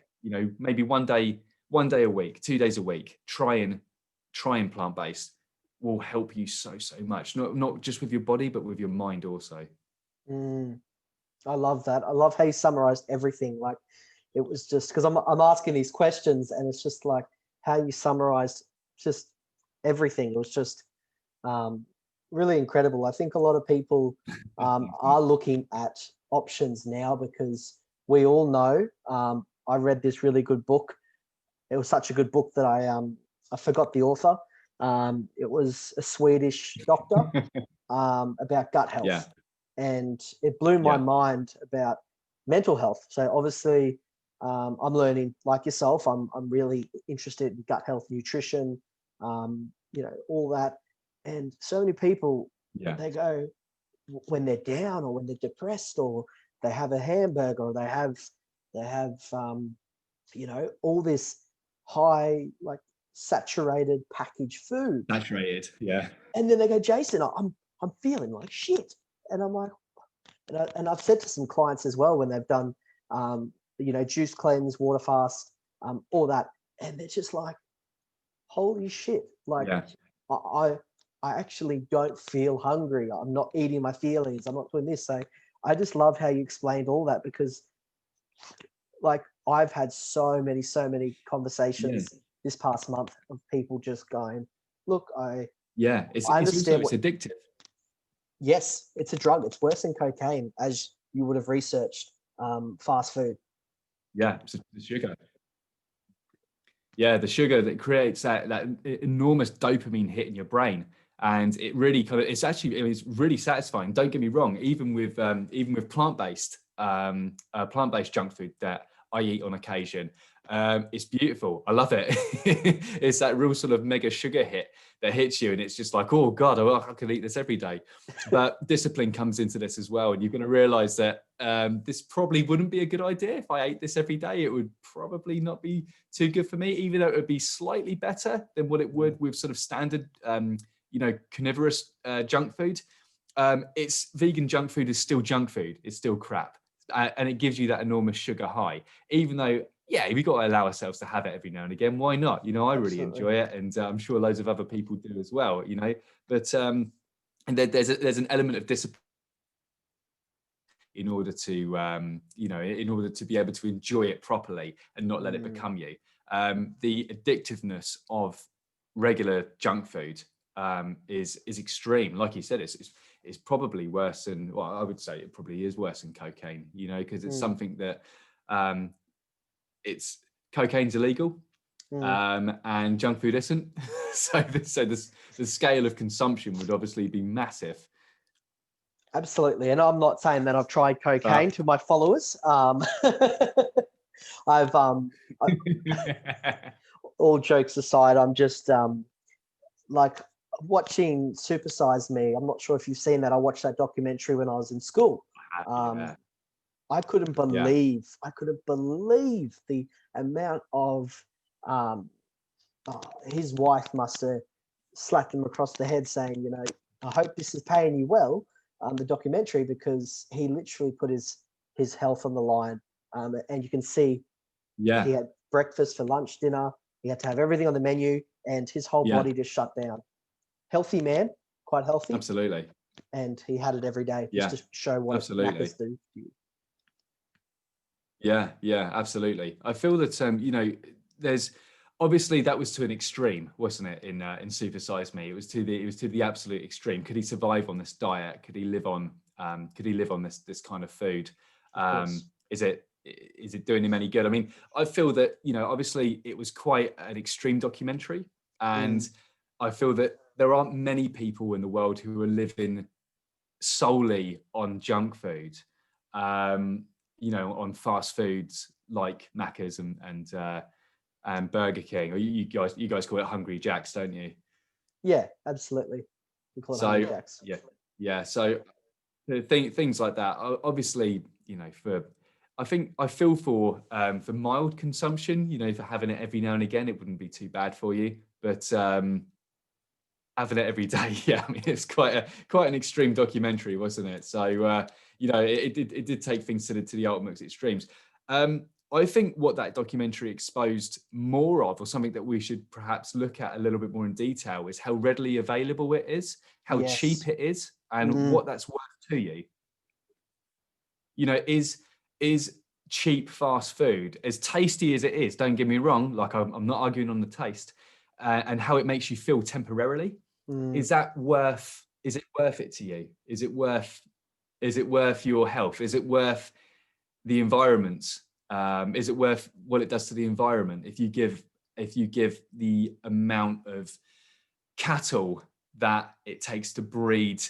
maybe one day a week, 2 days a week, trying plant-based will help you so much. Not just with your body, but with your mind also. I love that. I love how you summarized everything. Like, it was just because I'm asking these questions, and it's just like how you summarized just everything. It was just really incredible. I think a lot of people are looking at options now, because we all know, I read this really good book. It was such a good book that I forgot the author. It was a Swedish doctor about gut health. Yeah. And it blew my mind about mental health. So obviously, I'm learning, like yourself. I'm really interested in gut health, nutrition, all that. And so many people, they go, when they're down or when they're depressed, or they have a hamburger, or they have all this high, like, saturated packaged food. Saturated, yeah. And then they go, Jason, I'm feeling like shit. And I'm like, and I've said to some clients as well, when they've done, juice cleanse, water fast, all that, and they're just like, holy shit. Like, I actually don't feel hungry. I'm not eating my feelings. I'm not doing this. So I just love how you explained all that, because, like, I've had so many conversations this past month of people just going, look, I understand. It's addictive. Yes, it's a drug. It's worse than cocaine, as you would have researched, fast food. Yeah, it's the sugar. Yeah, the sugar that creates that enormous dopamine hit in your brain. And it really it's really satisfying. Don't get me wrong, even with plant-based junk food that I eat on occasion, it's beautiful. I love it. It's that real sort of mega sugar hit that hits you, and it's just like, oh God, I could eat this every day. But discipline comes into this as well, and you're going to realize that this probably wouldn't be a good idea. If I ate this every day, it would probably not be too good for me, even though it would be slightly better than what it would with sort of standard carnivorous junk food. It's vegan junk food is still junk food. It's still crap. And it gives you that enormous sugar high, even though, we got to allow ourselves to have it every now and again. Why not? I really enjoy it. And I'm sure loads of other people do as well, but and there's an element of discipline in order to, in order to be able to enjoy it properly and not let it become you. The addictiveness of regular junk food is extreme. Like you said, it's probably worse than, well, I would say it probably is worse than cocaine, because it's something that cocaine's illegal, and junk food isn't. so the scale of consumption would obviously be massive. Absolutely. And I'm not saying that I've tried cocaine to my followers. I've all jokes aside, I'm just like watching Super Size Me. I'm not sure if you've seen that. I watched that documentary when I was in school. I couldn't believe the amount of his wife must have slapped him across the head saying, I hope this is paying you well, the documentary, because he literally put his health on the line. And you can see he had breakfast for lunch, dinner. He had to have everything on the menu, and his whole body just shut down. Healthy man, quite healthy. Absolutely. And he had it every day just to show what Macca's do. Yeah, absolutely. I feel that there's obviously that was to an extreme, wasn't it? In Super Size Me, it was to the absolute extreme. Could he survive on this diet? Could he live on this kind of food? Is it is it doing him any good? I mean, I feel that, obviously it was quite an extreme documentary, and I feel that there aren't many people in the world who are living solely on junk food, on fast foods like Macca's and Burger King, or you guys call it Hungry Jack's, don't you? Yeah, absolutely. We call it Hungry Jack's. Yeah. So things like that. Obviously, I feel for mild consumption. For having it every now and again, it wouldn't be too bad for you. But having it every day, yeah, I mean, it's quite an extreme documentary, wasn't it? So it did take things to the ultimate extremes. I think what that documentary exposed more of, or something that we should perhaps look at a little bit more in detail, is how readily available it is, how cheap it is, and what that's worth to you. Is cheap fast food, as tasty as it is, don't get me wrong, like I'm not arguing on the taste, and how it makes you feel temporarily, is it worth it to you? Is it worth your health? Is it worth the environment? Is it worth what it does to the environment? If you give the amount of cattle that it takes to breed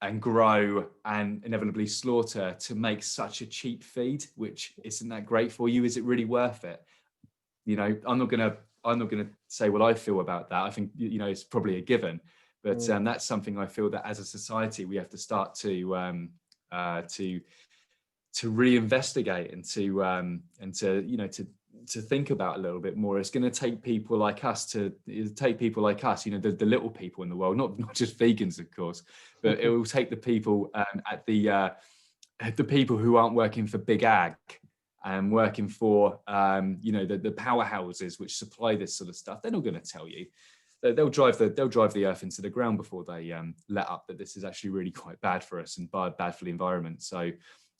and grow and inevitably slaughter to make such a cheap feed, which isn't that great for you, is it really worth it? I'm not gonna say what I feel about that. I think it's probably a given, but that's something I feel that as a society we have to start to reinvestigate and to think about a little bit more. It's going to take people like us, the little people in the world, not just vegans, of course, but it will take the people the people who aren't working for big ag and working for the powerhouses which supply this sort of stuff. They're not going to tell you. They'll drive the earth into the ground before they let up that this is actually really quite bad for us and bad for the environment. So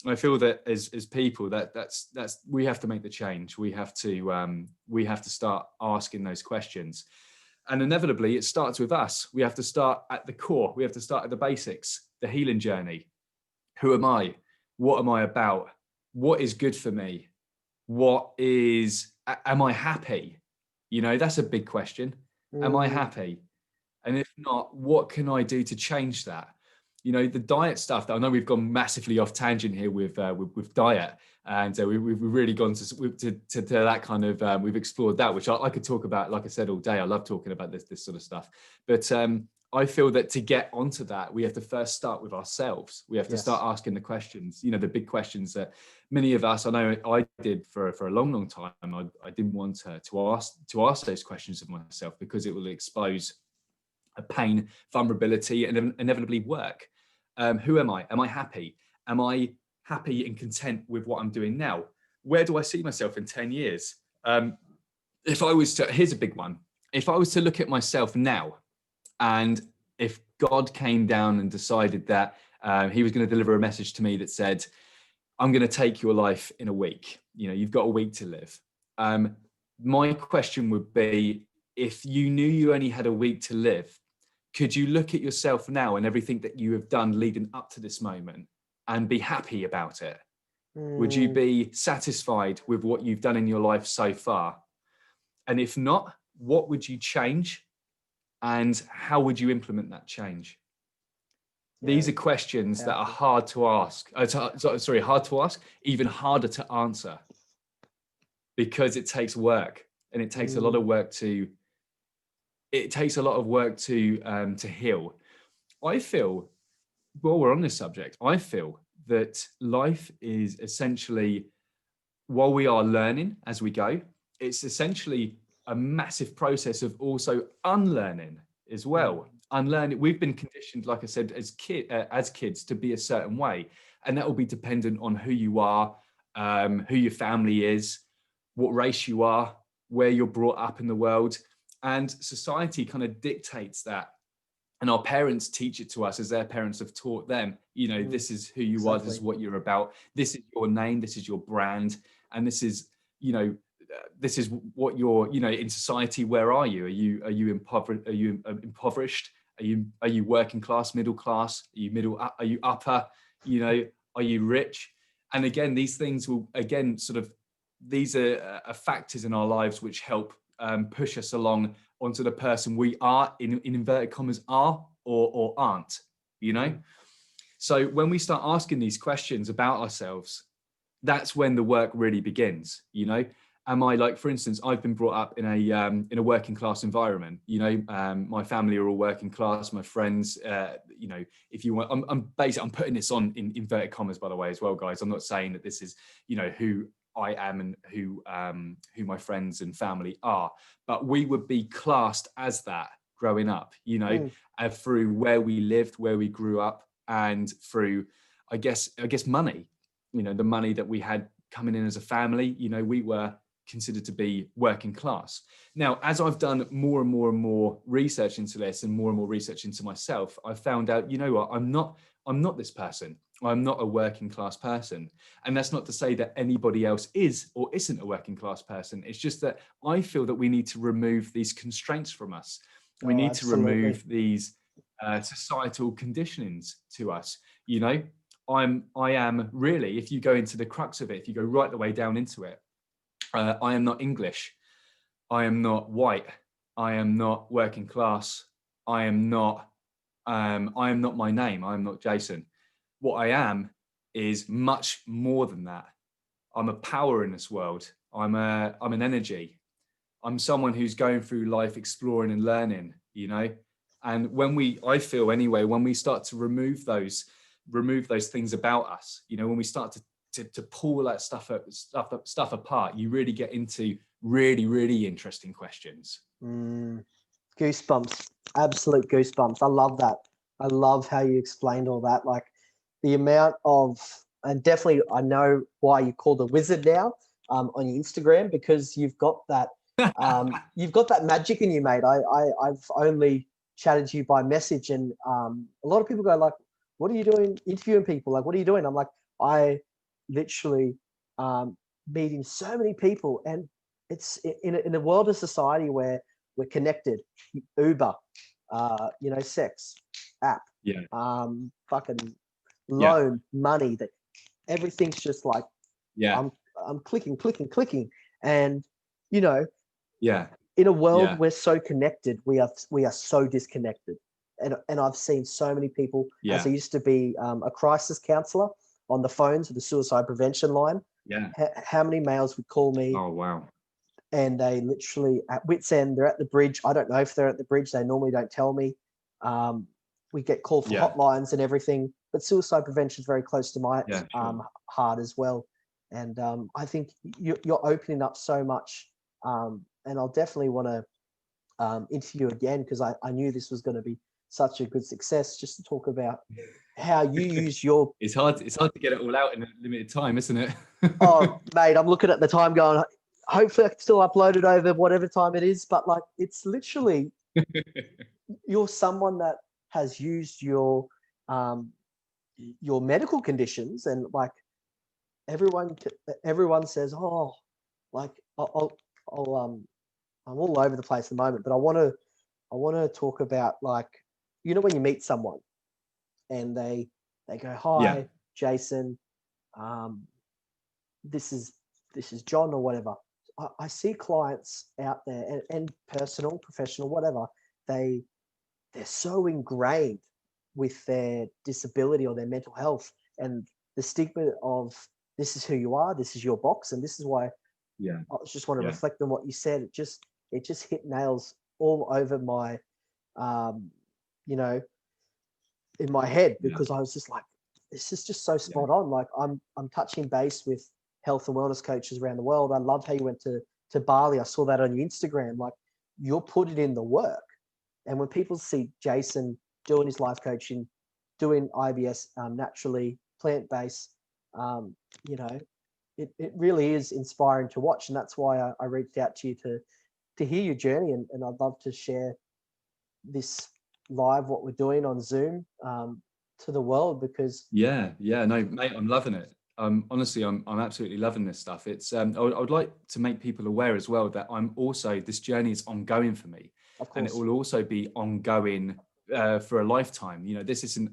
I feel that as people, that's we have to make the change. We have to start asking those questions, and inevitably it starts with us. We have to start at the core. We have to start at the basics, the healing journey. Who am I? What am I about? What is good for me? Am I happy? That's a big question. Am I happy? And if not, what can I do to change that? The diet stuff, that I know we've gone massively off tangent here with diet, and we've really gone to that kind of, we've explored that, which I could talk about, like I said, all day. I love talking about this sort of stuff. But I feel that to get onto that, we have to first start with ourselves. We have to start asking the questions, the big questions that many of us, I know I did for a long time. I didn't want to ask those questions of myself, because it will expose a pain, vulnerability, and inevitably work. Who am I? Am I happy? Am I happy and content with what I'm doing now? Where do I see myself in 10 years? Here's a big one. If I was to look at myself now, and if God came down and decided that he was going to deliver a message to me that said, I'm going to take your life in a week, you've got a week to live. My question would be, if you knew you only had a week to live, could you look at yourself now and everything that you have done leading up to this moment and be happy about it? Would you be satisfied with what you've done in your life so far? And if not, what would you change? And how would you implement that change? These are questions that are hard to ask. Hard to ask, even harder to answer, because it takes work, and it takes a lot of work to heal. I feel, while we're on this subject, I feel that life is essentially, while we are learning as we go, it's essentially a massive process of also unlearning as well. Unlearning. We've been conditioned, like I said, as kids to be a certain way, and that will be dependent on who you are, who your family is, what race you are, where you're brought up in the world. And society kind of dictates that. And our parents teach it to us as their parents have taught them, this is who you are, this is what you're about, this is your name, this is your brand, and this is, this is what you're, in society. Where are you? Are you impoverished? Are you working class, middle class? Are you upper? Are you rich? And again, these things will, again, sort of, these are factors in our lives which help push us along onto the person we are, in inverted commas, are or aren't, you know? So when we start asking these questions about ourselves, that's when the work really begins, you know? Am I, like, for instance, I've been brought up in a working class environment, you know, my family are all working class, my friends, you know, if you want, I'm putting this on in inverted commas, by the way, as well, guys. I'm not saying that this is, you know, who I am and who my friends and family are, but we would be classed as that growing up, you know, through where we lived, where we grew up, and through, I guess money, you know, the money that we had coming in as a family. You know, we were considered to be working class. Now, as I've done more and more research into this and more research into myself, I've found out, you know what, I'm not this person. I'm not a working class person. And that's not to say that anybody else is or isn't a working class person. It's just that I feel that we need to remove these constraints from us. We need to remove these societal conditionings to us. You know, I am really, if you go into the crux of it, if you go right the way down into it, I am not English. I am not white. I am not working class. I am not my name. I am not Jason. What I am is much more than that. I'm a power in this world. I'm an energy. I'm someone who's going through life exploring and learning, you know. And I feel anyway, when we start to remove those things about us, you know, when we start to pull that stuff apart, you really get into really interesting questions. Goosebumps, absolute goosebumps. I love that. I love how you explained all that. Like the amount of, and definitely I know why you called a wizard now on your Instagram, because you've got that magic in you, mate. I've only chatted to you by message, and a lot of people go like, what are you doing interviewing people? Like, what are you doing? I'm like, I literally meeting so many people, and it's in a world of society where we're connected. Uber, you know, sex, app, fucking loan, money, that everything's just like, I'm clicking, and you know, in a world we're so connected, we are so disconnected. And I've seen so many people, as I used to be a crisis counselor on the phones of the suicide prevention line. How many males would call me? Oh, wow. And they literally at wit's end, they're at the bridge. I don't know if they're at the bridge. They normally don't tell me. We get called for hotlines and everything, but suicide prevention is very close to my heart as well. And I think you're opening up so much. And I'll definitely want to interview again, because I knew this was going to be such a good success, just to talk about how you use your... It's hard to get it all out in a limited time, isn't it? Oh, mate, I'm looking at the time going, hopefully I can still upload it over whatever time it is. But like, it's literally, you're someone that has used your medical conditions, and like everyone says, oh, like I'm all over the place at the moment, but I want to talk about, like, you know, when you meet someone and they go, hi, Jason, this is John or whatever. I see clients out there, and personal, professional, whatever, they're so ingrained with their disability or their mental health, and the stigma of, this is who you are, this is your box, and this is why. I just want to reflect on what you said. It just hit nails all over my, you know, in my head, because I was just like, this is just so spot on. Like I'm touching base with health and wellness coaches around the world. I love how you went to Bali. I saw that on your Instagram. Like, you're putting in the work. And when people see Jason doing his life coaching, doing IBS naturally, plant-based, you know, it really is inspiring to watch. And that's why I reached out to you to hear your journey. And I'd love to share this live, what we're doing on Zoom, to the world, because no, mate, I'm loving it. Honestly, I'm absolutely loving this stuff. It's I would like to make people aware as well that this journey is ongoing for me, and it will also be ongoing for a lifetime. You know, this isn't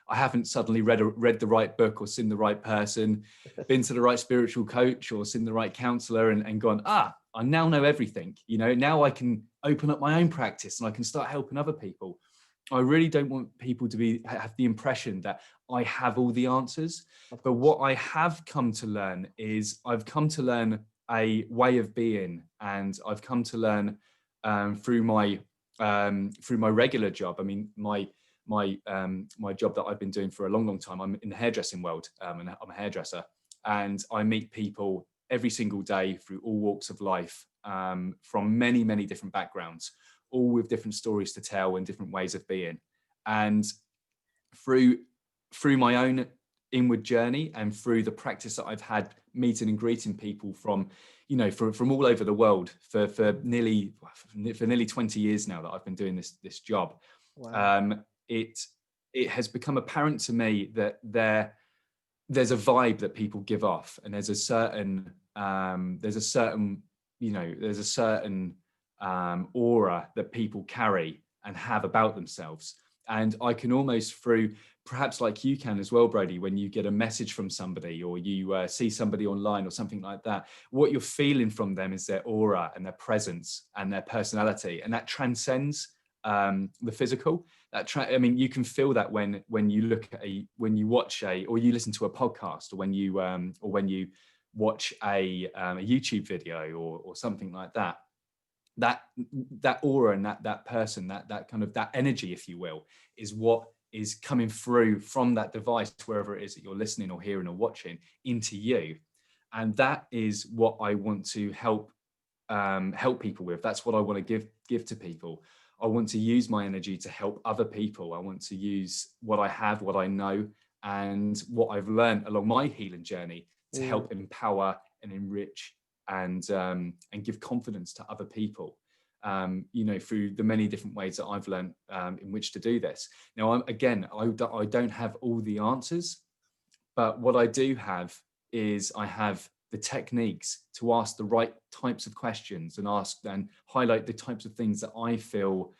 I haven't suddenly read the right book or seen the right person, been to the right spiritual coach or seen the right counselor and gone, I now know everything. Now I can open up my own practice and I can start helping other people. I really don't want people to have the impression that I have all the answers. But what I have come to learn is I've come to learn a way of being, and I've come to learn through my regular job. I mean, my job that I've been doing for a long time. I'm in the hairdressing world, and I'm a hairdresser, and I meet people every single day through all walks of life, from many different backgrounds, all with different stories to tell and different ways of being. And through my own inward journey and through the practice that I've had meeting and greeting people from all over the world for nearly 20 years now that I've been doing this job. Wow. It has become apparent to me that there's a vibe that people give off, and there's a certain aura that people carry and have about themselves. And I can almost, through, perhaps like you can as well, Brodie, when you get a message from somebody or you see somebody online or something like that, what you're feeling from them is their aura and their presence and their personality, and that transcends the physical. You can feel that when you look at when you watch or you listen to a podcast, or when you watch a YouTube video or something like that. That aura and that person, that kind of that energy, if you will, is what is coming through from that device, wherever it is that you're listening or hearing or watching, into you. And that is what I want to help people with. That's what I want to give to people. I want to use my energy to help other people. I want to use what I have, what I know, and what I've learned along my healing journey to help empower and enrich and give confidence to other people, through the many different ways that I've learned in which to do this. Now, I don't have all the answers, but what I do have is I have the techniques to ask the right types of questions and highlight the types of things that I feel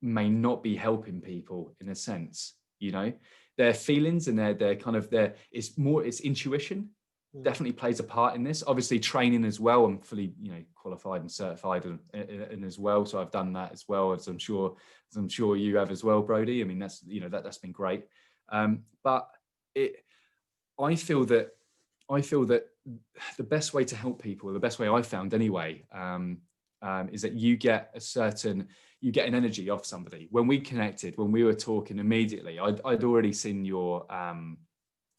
may not be helping people, in a sense. Their feelings and it's intuition. Definitely plays a part in this. Obviously, training as well. I'm fully, qualified and certified and as well. So I've done that as well, as I'm sure you have as well, Brodie. I mean, that's been great. But I feel that the best way to help people, the best way I found anyway, is that you get an energy off somebody. When we connected, when we were talking immediately, I'd already seen your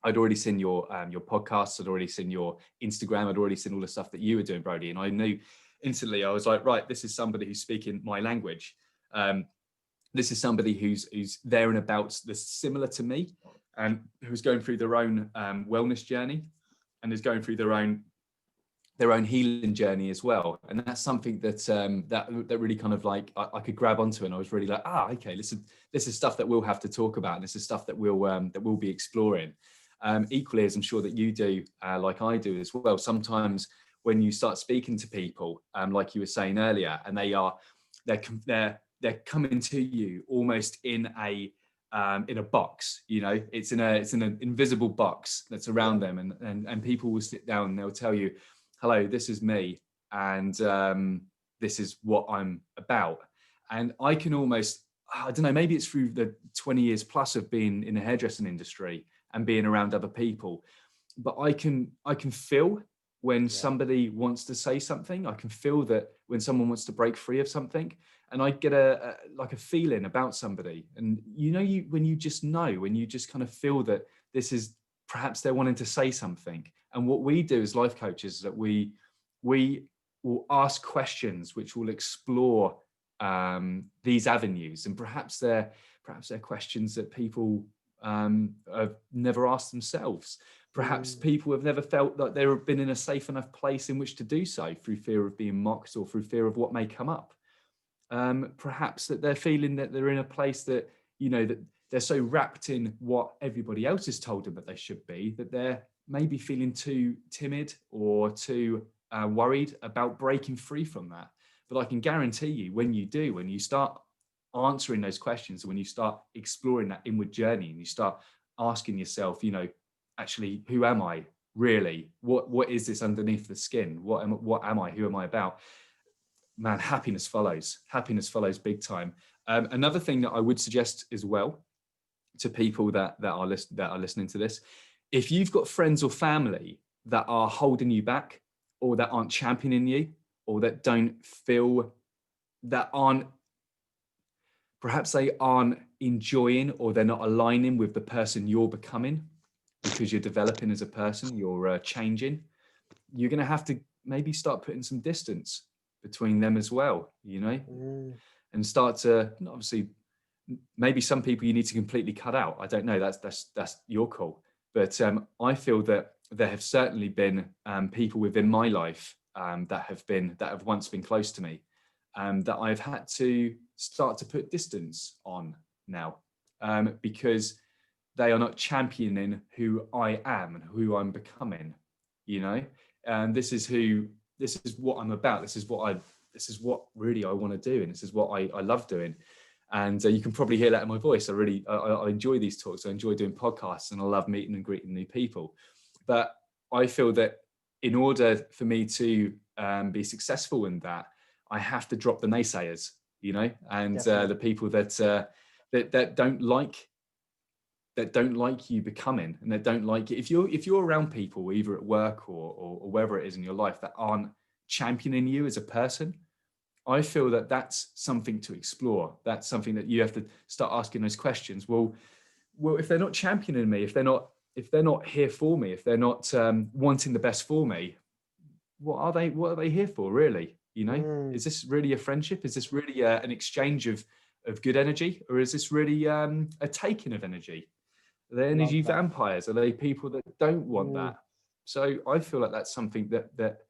podcasts, I'd already seen your Instagram, I'd already seen all the stuff that you were doing, Brodie, and I knew instantly. I was like, right, this is somebody who's speaking my language. This is somebody who's there and about, that's similar to me, and who's going through their own wellness journey, and is going through their own healing journey as well. And that's something that really kind of like I could grab onto, and I was really like, okay, this is stuff that we'll have to talk about, and this is stuff that we'll be exploring. Equally, as I'm sure that you do, like I do as well. Sometimes when you start speaking to people, like you were saying earlier, and they're coming to you almost in a box, it's in an invisible box that's around them, and people will sit down and they'll tell you, hello, this is me, and this is what I'm about. And I can almost, I don't know, maybe it's through the 20 years plus of being in the hairdressing industry and being around other people, but I can feel when somebody wants to say something. I can feel that when someone wants to break free of something, and I get a feeling about somebody. And when you just kind of feel that this is perhaps they're wanting to say something. And what we do as life coaches is that we will ask questions which will explore these avenues, and perhaps they're questions that people have never asked themselves. Perhaps people have never felt that they've been in a safe enough place in which to do so, through fear of being mocked or through fear of what may come up. Perhaps that they're feeling that they're in a place that, that they're so wrapped in what everybody else has told them that they should be, that they're maybe feeling too timid or too worried about breaking free from that. But I can guarantee you, when you start answering those questions, when you start exploring that inward journey and you start asking yourself, you know, actually, who am I really? What is this underneath the skin? What am I? Who am I about? Man, happiness follows big time. Another thing that I would suggest as well to people that are listening to this, if you've got friends or family that are holding you back, or that aren't championing you, or that don't feel, that aren't, perhaps they aren't enjoying, or they're not aligning with the person you're becoming, because you're developing as a person, you're changing, you're going to have to maybe start putting some distance between them as well, you know, and start to, obviously, maybe some people you need to completely cut out. I don't know. That's your call. But I feel that there have certainly been people within my life that have once been close to me, that I've had to start to put distance on now, because they are not championing who I am and who I'm becoming. You know, and this is what I'm about. This is what really I want to do, and this is what I love doing. And you can probably hear that in my voice. I enjoy these talks. I enjoy doing podcasts, and I love meeting and greeting new people. But I feel that in order for me to be successful in that, I have to drop the naysayers, you know, and the people that don't like you becoming, and that don't like it. If you're around people, either at work or wherever it is in your life, that aren't championing you as a person, I feel that that's something to explore. That's something that you have to start asking those questions. Well, if they're not championing me, if they're not here for me, if they're not wanting the best for me, what are they here for, really? You know, is this really a friendship? Is this really an exchange of good energy, or is this really a taking of energy? Are they energy vampires? Are they people that don't want that? So I feel like that's something that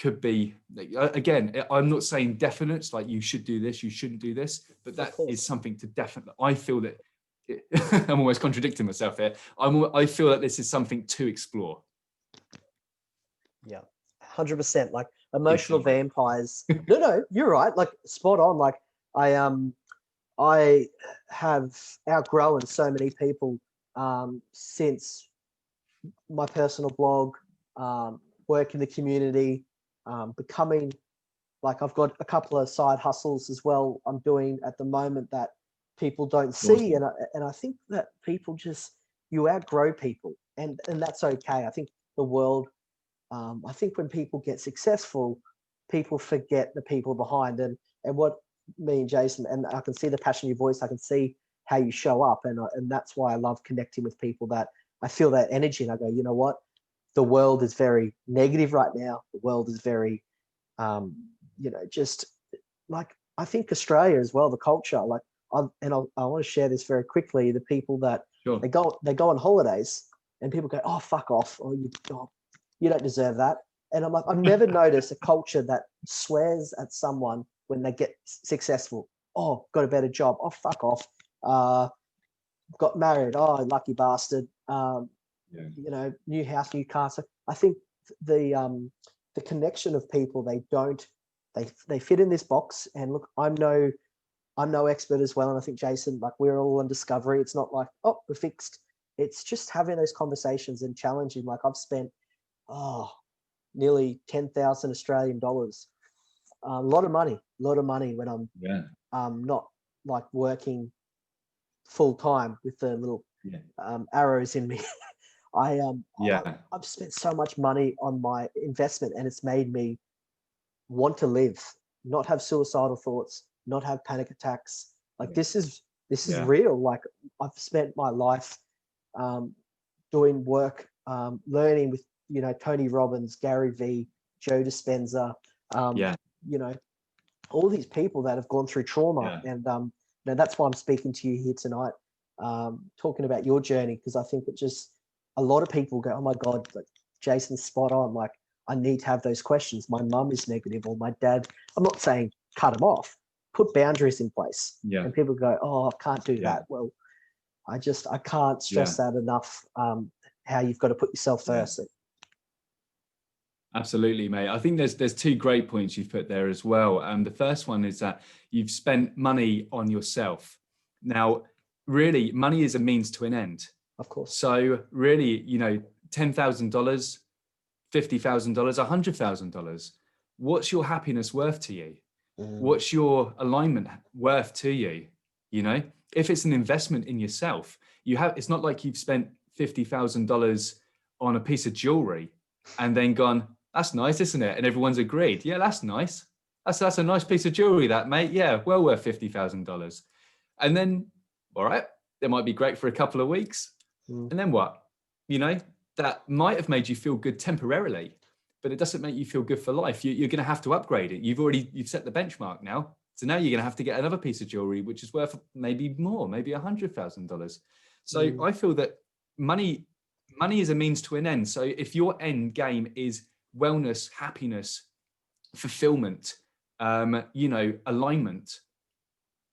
could be, again, I'm not saying definites, like you should do this, you shouldn't do this, but that is something to definitely, I feel that, I'm almost contradicting myself here. I feel that this is something to explore. Yeah, 100%. Like emotional vampires. No, you're right. Like spot on. Like I have outgrown so many people since my personal blog, work in the community, becoming, like, I've got a couple of side hustles as well I'm doing at the moment that people don't see. Awesome. And I think that people just, you outgrow people, and that's okay. I think the world, I think when people get successful, people forget the people behind. And what me and Jason, and I can see the passion in your voice, I can see how you show up. And that's why I love connecting with people that I feel that energy, and I go, you know what? The world is very negative right now. The world is very, just like, I think Australia as well, the culture, like, I want to share this very quickly. The people that they go on holidays, and people go, oh, fuck off. Or you don't deserve that. And I'm like, I've never noticed a culture that swears at someone when they get successful. Oh, got a better job. Oh, fuck off. Got married. Oh, lucky bastard. New house, new car. So I think the connection of people, they fit in this box. And look, I'm no expert as well. And I think Jason, like, we're all on discovery. It's not like, oh, we're fixed. It's just having those conversations and challenging. Like, I've spent, nearly 10,000 Australian dollars. A lot of money when I'm not like working full time with the little arrows in me. I've spent so much money on my investment, and it's made me want to live, not have suicidal thoughts, not have panic attacks. Like this is real. Like, I've spent my life doing work, learning with, Tony Robbins, Gary Vee, Joe Dispenza, all these people that have gone through trauma. And that's why I'm speaking to you here tonight, talking about your journey, because I think it just, a lot of people go, oh my God, like, Jason's spot on. Like, I need to have those questions. My mum is negative, or my dad. I'm not saying cut them off, put boundaries in place. And people go, oh, I can't do that. Well, I can't stress that enough, how you've got to put yourself first. Absolutely, mate. I think there's two great points you've put there as well. The first one is that you've spent money on yourself. Now, really, money is a means to an end. Of course. So really, $10,000, $50,000, $100,000. What's your happiness worth to you? What's your alignment worth to you? If it's an investment in yourself, it's not like you've spent $50,000 on a piece of jewelry and then gone, that's nice, isn't it? And everyone's agreed. Yeah, that's nice. That's a nice piece of jewelry, that, mate. Yeah, well worth $50,000. And then, all right, that might be great for a couple of weeks. And then what? That might have made you feel good temporarily, but it doesn't make you feel good for life. You're going to have to upgrade it. You've set the benchmark now. So now you're going to have to get another piece of jewelry, which is worth maybe more, maybe $100,000. So I feel that money is a means to an end. So if your end game is wellness, happiness, fulfillment, alignment,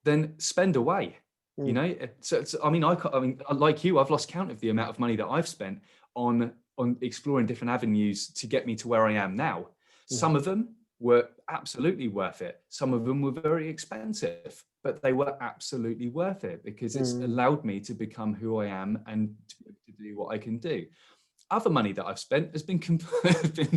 then spend away. So I mean, like you, I've lost count of the amount of money that I've spent on exploring different avenues to get me to where I am now. Some of them were absolutely worth it. Some of them were very expensive, but they were absolutely worth it because it's allowed me to become who I am and to do what I can do. Other money that I've spent has been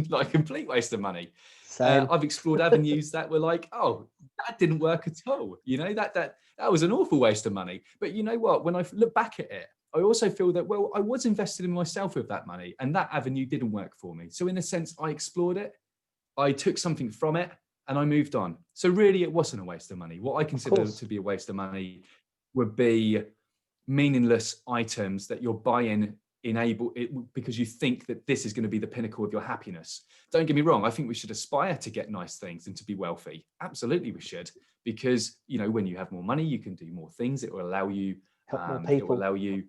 like complete waste of money. I've explored avenues that were like, oh, that didn't work at all. That was an awful waste of money. But you know what? When I look back at it, I also feel that, well, I was invested in myself with that money and that avenue didn't work for me. So in a sense, I explored it. I took something from it and I moved on. So really, it wasn't a waste of money. What I consider to be a waste of money would be meaningless items that you're buying because you think that this is going to be the pinnacle of your happiness. Don't get me wrong. I think we should aspire to get nice things and to be wealthy. Absolutely, we should, because when you have more money, you can do more things. It will allow you help more people. It will allow you.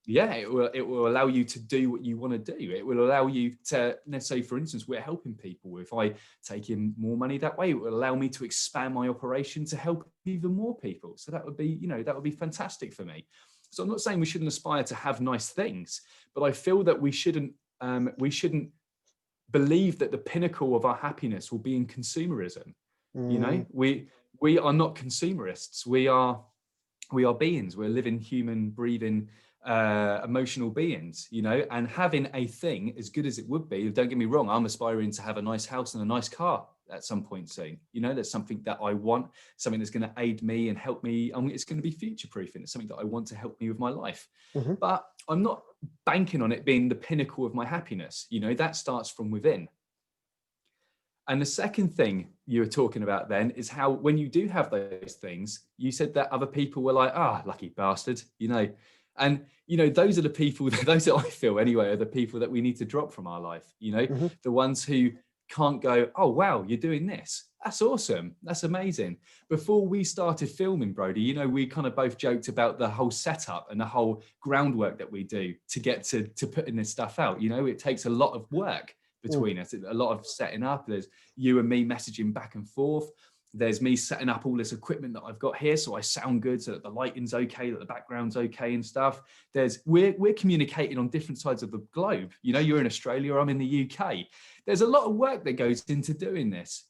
It will allow you to do what you want to do. It will allow you to, let's say, for instance, we're helping people. If I take in more money that way, it will allow me to expand my operation to help even more people. So that would be fantastic for me. So I'm not saying we shouldn't aspire to have nice things, but I feel that we shouldn't believe that the pinnacle of our happiness will be in consumerism. We are not consumerists. We are beings. We're living, human, breathing, emotional beings, and having a thing as good as it would be, don't get me wrong, I'm aspiring to have a nice house and a nice car at some point soon. That's something that I want, something that's going to aid me and help me. It's going to be future proof, and it's something that I want to help me with my life. But I'm not banking on it being the pinnacle of my happiness. That starts from within. And the second thing you were talking about then is how when you do have those things, you said that other people were like, lucky bastard, and those are the people, those that I feel anyway, are the people that we need to drop from our life. The ones who can't go, oh wow, you're doing this, that's awesome, that's amazing. Before we started filming, Brodie, we kind of both joked about the whole setup and the whole groundwork that we do to get to putting this stuff out. It takes a lot of work between us, a lot of setting up. There's you and me messaging back and forth. There's me setting up all this equipment that I've got here so I sound good, so that the lighting's okay, that the background's okay and stuff. We're communicating on different sides of the globe. You're in Australia, I'm in the UK. There's a lot of work that goes into doing this,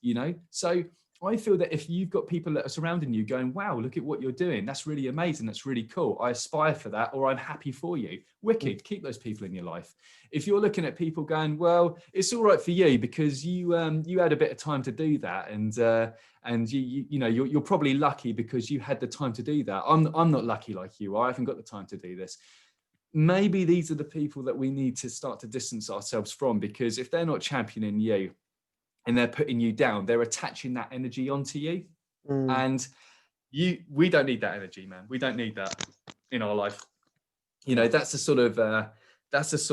So I feel that if you've got people that are surrounding you going, wow, look at what you're doing, that's really amazing, that's really cool, I aspire for that, or I'm happy for you. Wicked, keep those people in your life. If you're looking at people going, well, it's all right for you because you had a bit of time to do that, and you're probably lucky because you had the time to do that. I'm not lucky like you are. I haven't got the time to do this. Maybe these are the people that we need to start to distance ourselves from, because if they're not championing you and they're putting you down, they're attaching that energy onto you. And we don't need that energy, man. We don't need that in our life. That's the sort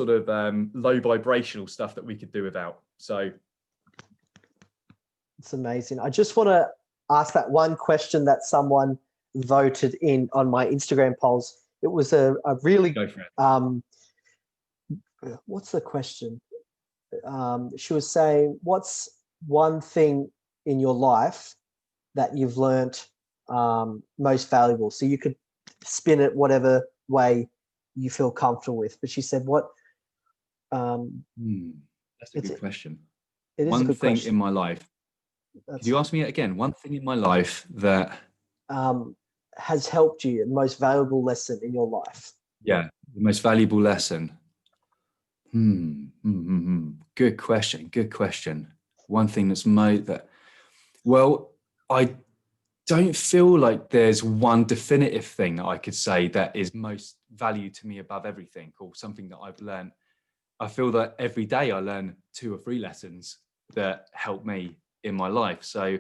of low vibrational stuff that we could do without. So it's amazing. I just want to ask that one question that someone voted in on my Instagram polls. It was a really, go for it. What's the question? She was saying, what's one thing in your life that you've learnt most valuable? So you could spin it whatever way you feel comfortable with. But she said, what? That's a good question. It is a One good thing question. in my life. Could you ask me it again? One thing in my life that has helped you, the most valuable lesson in your life. Yeah, the most valuable lesson. Good question. Good question. One thing that's well, I don't feel like there's one definitive thing that I could say that is most valued to me above everything, or something that I've learned. I feel that every day I learn 2 or 3 lessons that help me in my life. So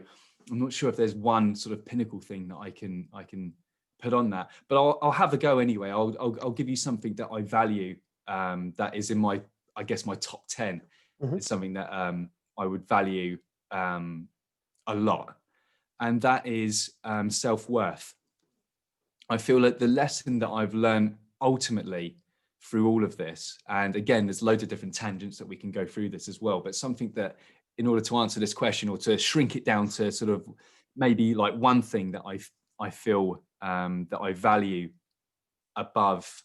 I'm not sure if there's one sort of pinnacle thing that I can put on that, but I'll have a go anyway. I'll give you something that I value, that is in my, I guess, my top 10. It's something that I would value a lot, and that is self-worth. I feel like the lesson that I've learned ultimately through all of this, and again, there's loads of different tangents that we can go through this as well, but something that, in order to answer this question, or to shrink it down to sort of maybe like one thing that I feel that I value above,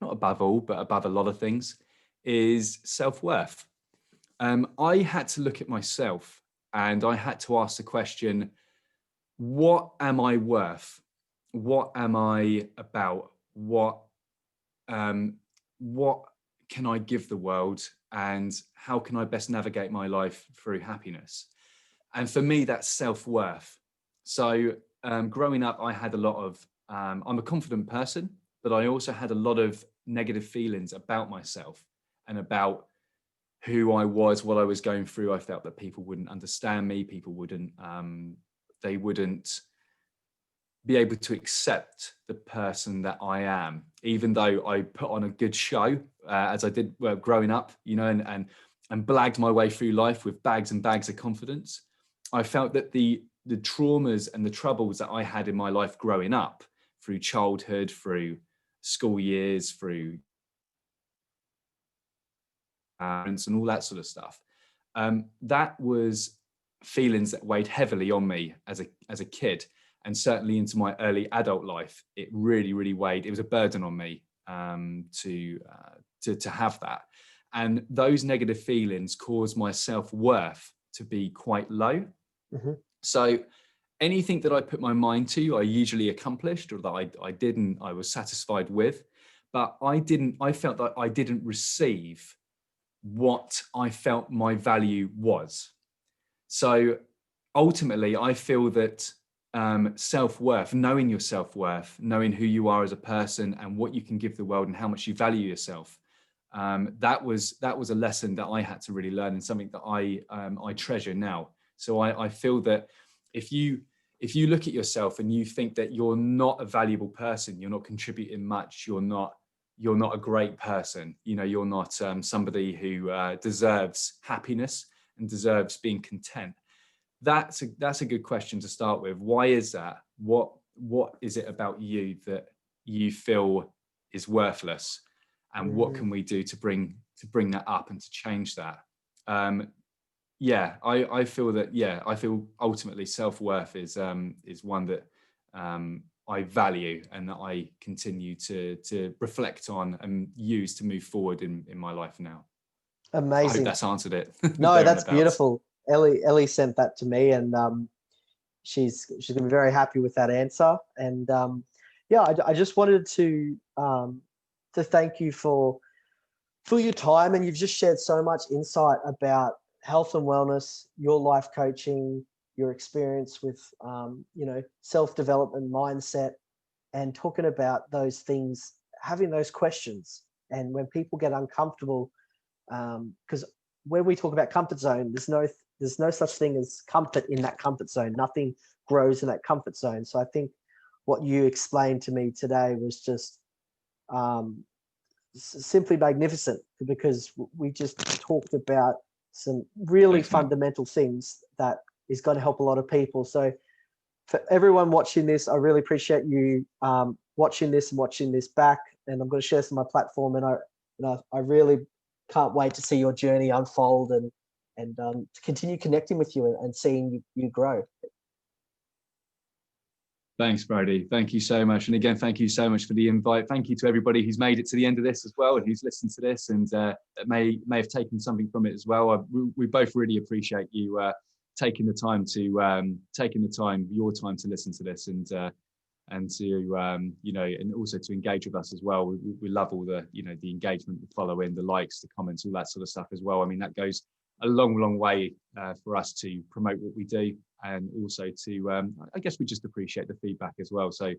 not above all, but above a lot of things, is self-worth. I had to look at myself, and I had to ask the question, what am I worth? What am I about? What can I give the world, and how can I best navigate my life through happiness? And for me, that's self-worth. So growing up, I had a lot of, I'm a confident person, but I also had a lot of negative feelings about myself and about who I was, what I was going through. I felt that people wouldn't understand me. People wouldn't, they wouldn't be able to accept the person that I am, even though I put on a good show, as I did growing up, you know, and blagged my way through life with bags and bags of confidence. I felt that the traumas and the troubles that I had in my life growing up, through childhood, through school years, through parents and all that sort of stuff, that was feelings that weighed heavily on me as a kid. And certainly into my early adult life, it really, really weighed. It was a burden on me to have that. And those negative feelings caused my self-worth to be quite low. So anything that I put my mind to, I usually accomplished, or that I didn't, I was satisfied with. But I felt that I didn't receive what I felt my value was. So ultimately, I feel that self-worth, knowing your self-worth, knowing who you are as a person and what you can give the world and how much you value yourself, that was a lesson that I had to really learn, and something that I treasure now. So I feel that if you look at yourself and you think that you're not a valuable person, you're not contributing much, you're not a great person, you know, you're not somebody who deserves happiness and deserves being content. That's a good question to start with. Why is that? What is it about you that you feel is worthless, and what can we do to bring that up and to change that? I feel ultimately self-worth is one that I value, and that I continue to reflect on and use to move forward in my life now. Amazing. I hope that's answered it. No, that's beautiful. Ellie sent that to me, and she's gonna be very happy with that answer. And I just wanted to thank you for your time, and you've just shared so much insight about health and wellness, your life coaching, your experience with self-development, mindset, and talking about those things, having those questions. And when people get uncomfortable, because when we talk about comfort zone, there's no such thing as comfort in that comfort zone. Nothing grows in that comfort zone. So I think what you explained to me today was just simply magnificent, because we just talked about some really fundamental things that is going to help a lot of people. So for everyone watching this, I really appreciate you watching this and watching this back. And I'm going to share this on my platform, and I really can't wait to see your journey unfold and to continue connecting with you and seeing you grow. Thanks, Brodie. Thank you so much. And again, thank you so much for the invite. Thank you to everybody who's made it to the end of this as well, and who's listened to this and may have taken something from it as well. We both really appreciate you taking the time, your time to listen to this and to and also to engage with us as well. We love all the the engagement, the following, the likes, the comments, all that sort of stuff as well. I mean, that goes a long way for us to promote what we do, and also to I guess we just appreciate the feedback as well. So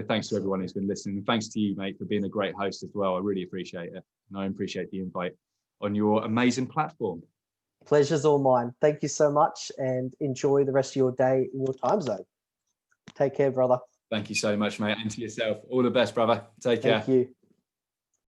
thanks to everyone who's been listening, and thanks to you, mate, for being a great host as well. I really appreciate it, and I appreciate the invite on your amazing platform. Pleasure's all mine. Thank you so much, and enjoy the rest of your day in your time zone. Take care, brother. Thank you so much, mate, and to yourself. All the best, brother. Take care. Thank you.